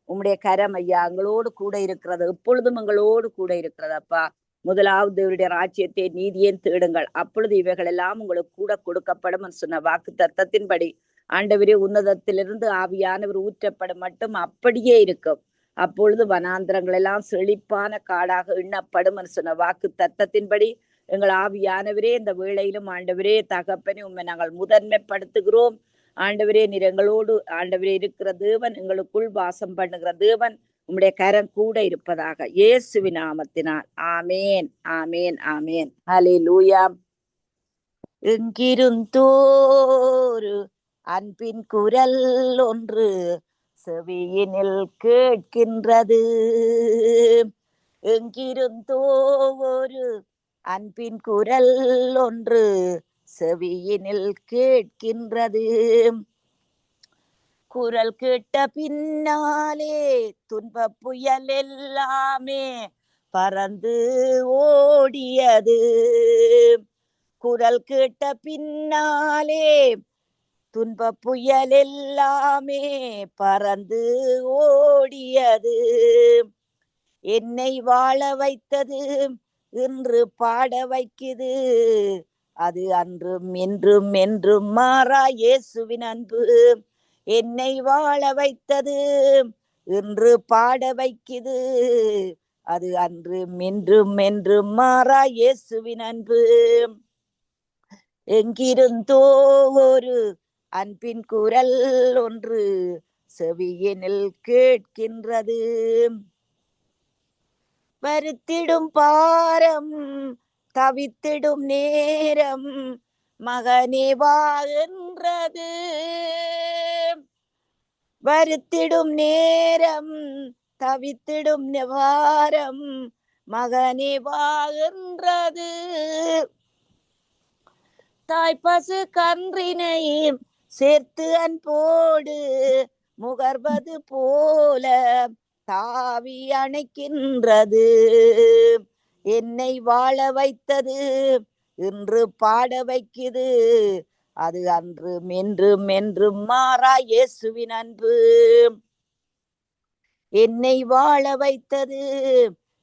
உம்முடைய கரம் ஐயா எங்களோடு கூட இருக்கிறது, எப்பொழுதும் எங்களோடு கூட இருக்கிறது அப்பா. முதலாவது இவருடைய ராஜ்யத்தை நீதியையும் தேடுங்கள், அப்பொழுது இவைகள் எல்லாம் உங்களுக்கு கூட கொடுக்கப்படும் சொன்ன வாக்கு தத்தத்தின்படி ஆண்டவரே உன்னதத்திலிருந்து ஆவியானவர் ஊற்றப்படும் மட்டும் அப்படியே இருக்கும். அப்பொழுது வனாந்திரங்கள் எல்லாம் செழிப்பான காடாக எண்ணப்படும் சொன்ன வாக்கு தத்தத்தின்படி எங்கள் ஆவியானவரே இந்த வேளையிலும் ஆண்டவரே தகப்பனே உண்மை நாங்கள் முதன்மைப்படுத்துகிறோம். ஆண்டவரே நீர் எங்களோடு ஆண்டவரே இருக்கிற தேவன், எங்களுக்குள் வாசம் பண்ணுகிற தேவன், உம்முடைய கரம் கூட இருப்பதாக இயேசுவின் நாமத்தினால். ஆமேன் ஆமேன் ஆமேன். ஹல்லேலூயா. எங்கிருந்தோரு அன்பின் குரல் ஒன்று செவியினில் கேட்கின்றது, எங்கிருந்தோ ஒரு அன்பின் குரல் ஒன்று செவியினில் கேட்கின்றது. குரல் கேட்ட பின்னாலே துன்ப புயல் எல்லாமே பறந்து ஓடியது. குரல் கேட்ட பின்னாலே துன்ப புயல் எல்லாமே பறந்து ஓடியது. என்னை வாழ வைத்தது இன்று பாட வைக்குது, அது அன்றும் என்றும் என்றும் மாறா இயேசுவின் அன்பு. என்னை வாழ வைத்தது இன்று பாட வைக்குது, அது அன்றும் என்றும் என்றும் மாறா இயேசுவின் அன்பு. எங்கிருந்தோ ஒரு அன்பின் குரல் ஒன்று செவியினில் கேட்கின்றது. வருத்திடும் பாரம் தவித்திடும் நேரம் மகனே வா என்றது. வருத்திடும் நேரம் தவித்திடும் வாரம் மகனே வா என்றது. தாய் பசு கன்றினை சேர்த்து அன்போடு முகர்வது போல தாவி அணைக்கின்றது. என்னை வாழ வைத்தது இன்று பாட வைக்குது. அது அன்று மென்றும் என்றும் மாறா இயேசுவின் அன்பு. என்னை வாழ வைத்தது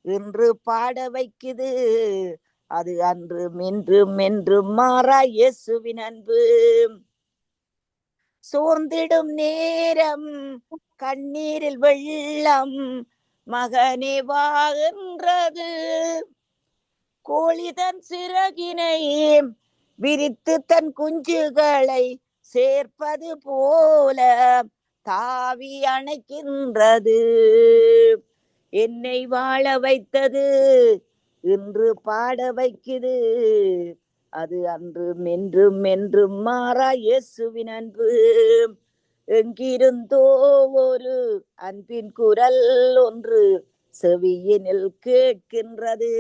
இன்று பாட வைக்குது. அது அன்று மென்றும் என்றும் மாறா இயேசுவின் அன்பு. சோர்ந்திடும் நேரம் கண்ணீரில் வெள்ளம் மகனே வா என்றது. கோழிதன் சிறகினை விரித்து தன் குஞ்சுகளை சேர்ப்பது போல தாவி அணைக்கின்றது. என்னை வாழ வைத்தது இன்று பாட வைக்குது. அது அன்று மென்றும் என்றும் மாறா இயேசுவின் அன்பு. எங்கிருந்தோ ஒரு அன்பின் குரல் ஒன்று செவியினில் கேட்கின்றது.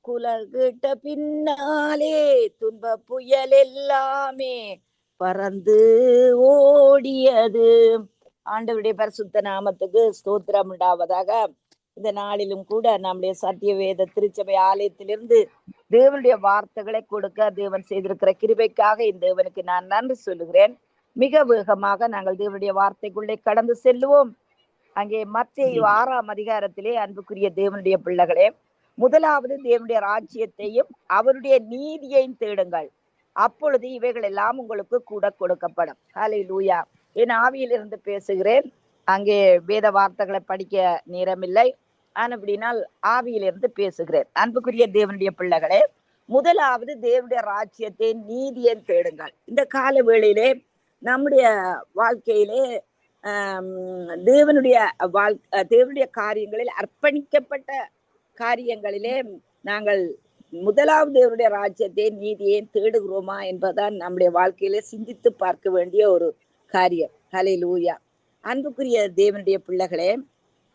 குரல் கேட்ட பின்னாலே துன்ப புயல் எல்லாமே பறந்து ஓடியது. ஆண்டவருடைய பரிசுத்த நாமத்துக்கு ஸ்தோத்திரம் உண்டாவதாக. இந்த நாளிலும் கூட நம்முடைய சத்திய வேத திருச்சபை ஆலயத்திலிருந்து தேவனுடைய வார்த்தைகளை கொடுக்க தேவன் செய்திருக்கிற கிருபைக்காக இந்த தேவனுக்கு நான் நன்றி சொல்லுகிறேன். மிக வேகமாக நாங்கள் தேவனுடைய வார்த்தைக்குள்ளே கடந்து செல்லுவோம். அங்கே மத்தேயு 6ஆம் அதிகாரத்திலே அன்புக்குரிய தேவனுடைய பிள்ளைகளே, முதலாவது தேவனுடைய ராஜ்யத்தையும் அவருடைய நீதியையும் தேடுங்கள், அப்பொழுது இவைகள் எல்லாம் உங்களுக்கு கூட கொடுக்கப்படும். ஹல்லேலூயா. என் ஆவியிலிருந்து பேசுகிறேன். அங்கே வேத வார்த்தைகளை படிக்க நேரமில்லை. அப்படினால் ஆவியிலிருந்து பேசுகிறேன். அன்புக்குரிய தேவனுடைய பிள்ளைகளே, முதலாவது தேவனுடைய ராஜ்யத்தை நீதியை தேடுங்கள். இந்த கால வேளையிலே நம்முடைய வாழ்க்கையிலே தேவனுடைய காரியங்களில் அர்ப்பணிக்கப்பட்ட காரியங்களிலே நாங்கள் முதலாவது தேவனுடைய ராஜ்யத்தை நீதியை தேடுகிறோமா என்பதுதான் நம்முடைய வாழ்க்கையிலே சிந்தித்து பார்க்க வேண்டிய ஒரு காரியம். ஹல்லேலூயா. அன்புக்குரிய தேவனுடைய பிள்ளைகளே,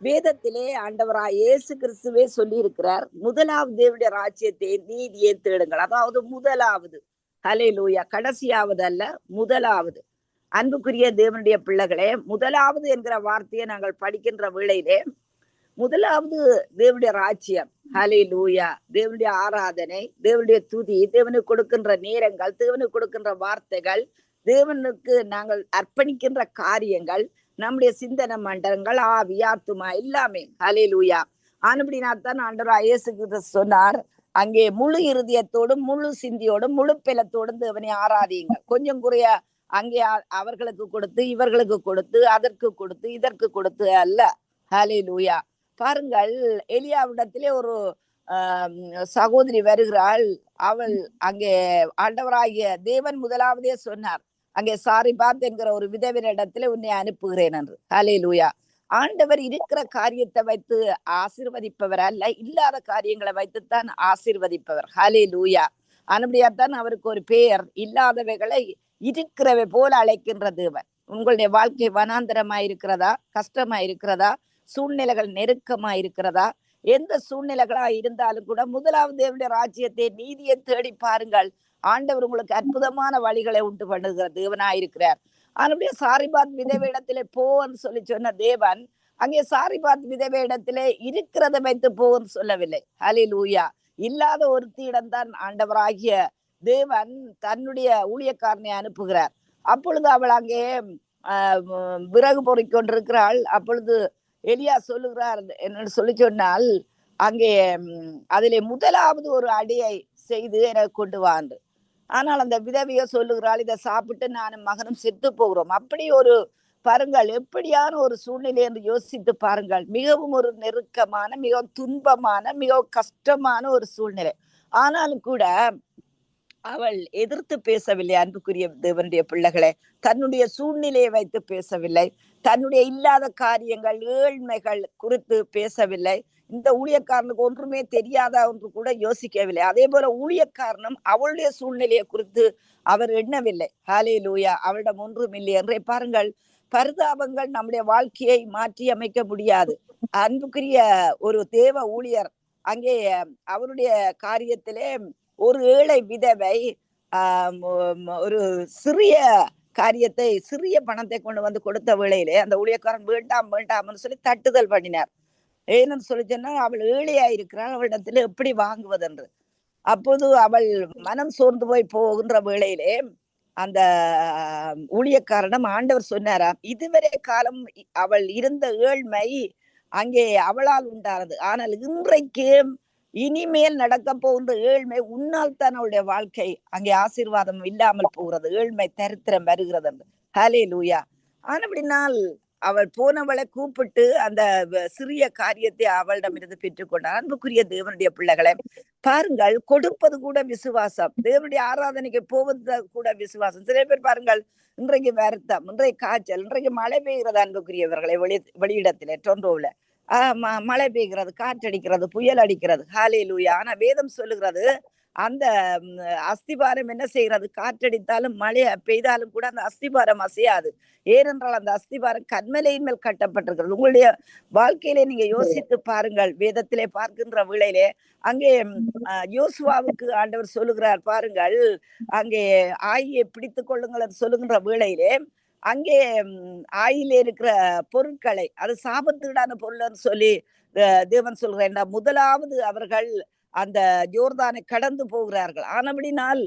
வேதத்திலே ஆண்டவராய் இயேசு கிறிஸ்துவே சொல்லி இருக்கிறார், முதலாவது தேவனுடைய ராஜ்யத்தை நீதியை தேடுங்கள். அதாவது முதலாவது. ஹல்லேலூயா. கடைசியாவது அல்ல, முதலாவது. அன்புக்குரிய தேவனுடைய பிள்ளைகளே, முதலாவது என்கிற வார்த்தையை நாங்கள் படிக்கின்ற வேளையிலே முதலாவது தேவனுடைய ராஜ்யம். ஹல்லேலூயா. தேவனுடைய ஆராதனை, தேவனுடைய துதி, தேவனுக்கு கொடுக்கின்ற நேரங்கள், தேவனுக்கு கொடுக்கின்ற வார்த்தைகள், தேவனுக்கு நாங்கள் அர்ப்பணிக்கின்ற காரியங்கள், நம்முடைய சிந்தனை மண்டலங்கள், ஆவி, ஆத்துமா எல்லாமே. ஹல்லேலூயா. ஆனபடினால்தான் ஆண்டவராய் இயேசு கிறிஸ்து சொன்னார், அங்கே முழு இருதயத்தோடும் முழு சிந்தியோடும் முழு பெலத்தோடும் தேவனை ஆராதியுங்கள். கொஞ்சம் குறைய அங்கே அவர்களுக்கு கொடுத்து இவர்களுக்கு கொடுத்து அதற்கு கொடுத்து இதற்கு கொடுத்து அல்ல. ஹல்லேலூயா. பாருங்கள், எலியாவிடத்திலே ஒரு சகோதரி வருகிறாள். அவள் அங்கே ஆண்டவராகிய தேவன் முதலாவதே சொன்னார், அங்கே சாரிபாத் என்கிற ஒரு விதவினிடத்திலே உன்னை அனுப்புகிறேன் என்று. ஹல்லேலூயா. ஆண்டவர் இருக்கிற காரியத்தை வைத்து ஆசீர்வதிப்பவர் அல்ல, இல்லாத காரியங்களை வைத்துத்தான் ஆசீர்வதிப்பவர். ஹல்லேலூயா. அனுபடியாத்தான் அவருக்கு ஒரு பெயர், இல்லாதவைகளை இருக்கிறவை போல அழைக்கின்ற தேவன். உங்களுடைய வாழ்க்கை வனாந்தரமாயிருக்கிறதா, கஷ்டமாயிருக்கிறதா, சூழ்நிலைகள் நெருக்கமாயிருக்கிறதா, எந்த சூழ்நிலைகளா இருந்தாலும் கூட முதலாவது தேவனுடைய ராஜ்யத்தை நீதியை தேடி பாருங்கள். ஆண்டவர் உங்களுக்கு அற்புதமான வழிகளை உண்டு பண்ணுகிற தேவனாயிருக்கிறார். அவனுடைய சாரிபாத் விதவையிடத்திலே போன்னு சொல்லி சொன்ன தேவன் அங்கே சாரிபாத் விதவையிடத்திலே இருக்கிறத வைத்து போன்னு சொல்லவில்லை. ஹல்லேலூயா. இல்லாத ஒருத்தியிடம் தான் ஆண்டவராகிய தேவன் தன்னுடைய ஊழியக்காரனை அனுப்புகிறார். அப்பொழுது அவள் அங்கே விறகு பொறிக் கொண்டிருக்கிறாள். அப்பொழுது எலியா சொல்லுகிறார் என்று சொல்லி சொன்னால், அங்கே அதிலே முதலாவது ஒரு அடியை செய்து எனக்கு கொண்டு வாண்டு. ஆனால் அந்த விதவியோ சொல்லுகிறாள், இதை சாப்பிட்டு நானும் மகனும் செத்து போகிறோம். அப்படி ஒரு பாருங்கள், எப்படியான ஒரு சூழ்நிலை என்று யோசித்து பாருங்கள். மிகவும் ஒரு நெருக்கமான, மிகவும் துன்பமான, மிகவும் கஷ்டமான ஒரு சூழ்நிலை. ஆனாலும் கூட அவள் எதிர்த்து பேசவில்லை. அன்புக்குரிய தேவனுடைய பிள்ளைகளே, தன்னுடைய சூழ்நிலையை வைத்து பேசவில்லை, தன்னுடைய இல்லாத காரியங்கள் ஏழ்மைகள் குறித்து பேசவில்லை. இந்த ஊழியக்காரனுக்கு ஒன்றுமே தெரியாத ஒன்று கூட யோசிக்கவில்லை. அதே போல ஊழியக்காரனும் அவளுடைய சூழ்நிலையை குறித்து அவர் எண்ணவில்லை. ஹல்லேலூயா. அவளிடம் ஒன்றும் இல்லை என்றே பாருங்கள். பரிதாபங்கள் நம்முடைய வாழ்க்கையை மாற்றி அமைக்க முடியாது. அன்புக்குரிய ஒரு தேவ ஊழியர் அங்கே அவருடைய காரியத்திலே ஒரு ஏழை விதவை ஒரு சிறிய காரியத்தை, சிறிய பணத்தை கொண்டு வந்து கொடுத்த வேளையிலே அந்த ஊழியக்காரன் வேண்டாம் வேண்டாம்னு சொல்லி தட்டுதல் பண்ணினார். ஏன்னு சொல்லி சொன்னா, அவள் ஏழையா இருக்கிறாள், அவளிடத்துல எப்படி வாங்குவதென்று. அப்போது அவள் மனம் சோர்ந்து போய் போகின்ற வேளையிலே அந்த ஊழியக்காரனிடம் ஆண்டவர் சொன்னாராம், இதுவரை காலம் அவள் இருந்த ஏழ்மை அங்கே அவளால் உண்டானது, ஆனால் இன்றைக்கு இனிமேல் நடக்க போகின்ற ஏழ்மை உன்னால் தான் அவளுடைய வாழ்க்கை அங்கே ஆசீர்வாதம் இல்லாமல் போகிறது, ஏழ்மை தரித்திரம் வருகிறது என்று. ஹல்லேலூயா. ஆனபடினால் அவள் போனவளை கூப்பிட்டு அந்த சிறிய காரியத்தை அவளிடமிருந்து பெற்றுக்கொண்டார். அன்புக்குரிய தேவனுடைய பிள்ளைகளை பாருங்கள், கொடுப்பது கூட விசுவாசம். தேவனுடைய ஆராதனைக்கு போவது கூட விசுவாசம். சில பேர் பாருங்கள், இன்றைக்கு வருத்தம், இன்றைக்கு காய்ச்சல், இன்றைக்கு மழை பெய்கிறது. அன்புக்குரியவர்களை வெளியிடத்திலே டொண்டோவில் மழை பெய்கிறது, காற்றடிக்கிறது, புயல் அடிக்கிறது. ஹல்லேலூயா. ஆனா வேதம் சொல்லுகிறது, அந்த அஸ்திபாரம் என்ன செய்கிறது? காற்றடித்தாலும் மழை பெய்தாலும் கூட அந்த அஸ்திபாரம் அசையாது. ஏனென்றால் அந்த அஸ்திபாரம் கன்மலையின் மேல் கட்டப்பட்டிருக்கிறது. உங்களுடைய வாழ்க்கையிலே நீங்க யோசித்து பாருங்கள். வேதத்திலே பார்க்கின்ற வேளையிலே அங்கே யோசுவாவுக்கு ஆண்டவர் சொல்லுகிறார் பாருங்கள், அங்கே ஆயியை பிடித்து கொள்ளுங்கள் சொல்லுகின்ற வேளையிலே அங்கே ஆயிலே இருக்கிற பொருட்களை, அது சாபத்தீடான பொருள்னு சொல்லி தேவன் சொல்கிறேன். முதலாவது அவர்கள் அந்த யோர்தானை கடந்து போகிறார்கள். ஆனபடினால்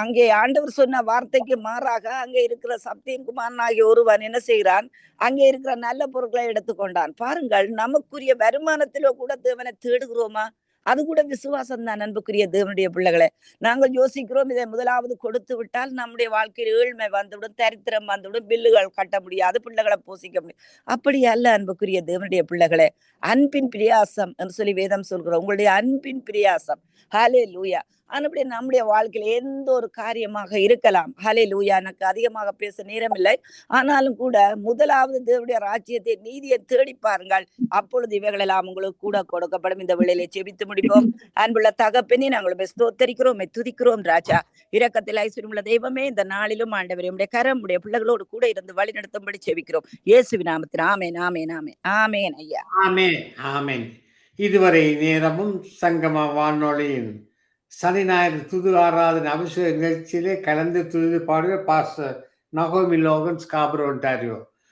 அங்கே ஆண்டவர் சொன்ன வார்த்தைக்கு மாறாக அங்கே இருக்கிற சப்தியின் குமாரனாகிய ஒருவன் என்ன செய்கிறான்? அங்கே இருக்கிற நல்ல பொருட்களை எடுத்துக்கொண்டான். பாருங்கள், நமக்குரிய வருமானத்திலோ கூட தேவனை தேடுகிறோமா? அது கூட விசுவாசம் தான். அன்புக்குரிய தேவனுடைய பிள்ளைகளை, நாங்கள் யோசிக்கிறோம், இதை முதலாவது கொடுத்து விட்டால் நம்முடைய வாழ்க்கையில் ஏழ்மை வந்துவிடும், தரித்திரம் வந்துவிடும், பில்லுகள் கட்ட முடியாது, பிள்ளைகளை போஷிக்க முடியும். அப்படி அல்ல அன்புக்குரிய தேவனுடைய பிள்ளைகளே. அன்பின் பிரியாசம் என்று சொல்லி வேதம் சொல்கிறோம். உங்களுடைய அன்பின் பிரியாசம். ஹல்லேலூயா. அப்படி நம்முடைய வாழ்க்கையில எந்த ஒரு காரியமாக இருக்கலாம். ஹல்லேலூயா. எனக்கு அதிகமாக பேச நேரமில்லை, ஆனாலும் கூட முதலாவது தேவனுடைய ராஜ்யத்தை, நீதியை தேடி பாருங்கள், அப்பொழுது இவைகள் எல்லாம் உங்களுக்கு கூட கொடுக்கப்படும். இந்த வேளையிலே ஜெபித்து முடிப்போம். அன்புள்ள தகப்பனே, நாங்கள் ஸ்தோத்தரிக்கிறோம், துதிக்கிறோம் ராஜா. இரக்கத்தில் ஐஸ்வர்யமுள்ள தெய்வமே, இந்த நாளிலும் ஆண்டவரே உம்முடைய கரம் உடைய பிள்ளைகளோடு கூட இருந்து வழி நடத்தும்படி ஜெபிக்கிறோம். இயேசுவின் நாமத்தில் ஆமென், ஆமென், ஆமென், ஆமென் ஐயா. ஆமென், ஆமென். இதுவரை நேரமும் சங்கம வானொலியின் சனி ஞாயிறு துது ஆராதனை அபிஷேக நிகழ்ச்சியிலே கலந்து துதி பாடுகிற பாஸ்டர் நகோமி லோகன், ஸ்காபரோ, ஒன்டாரியோ.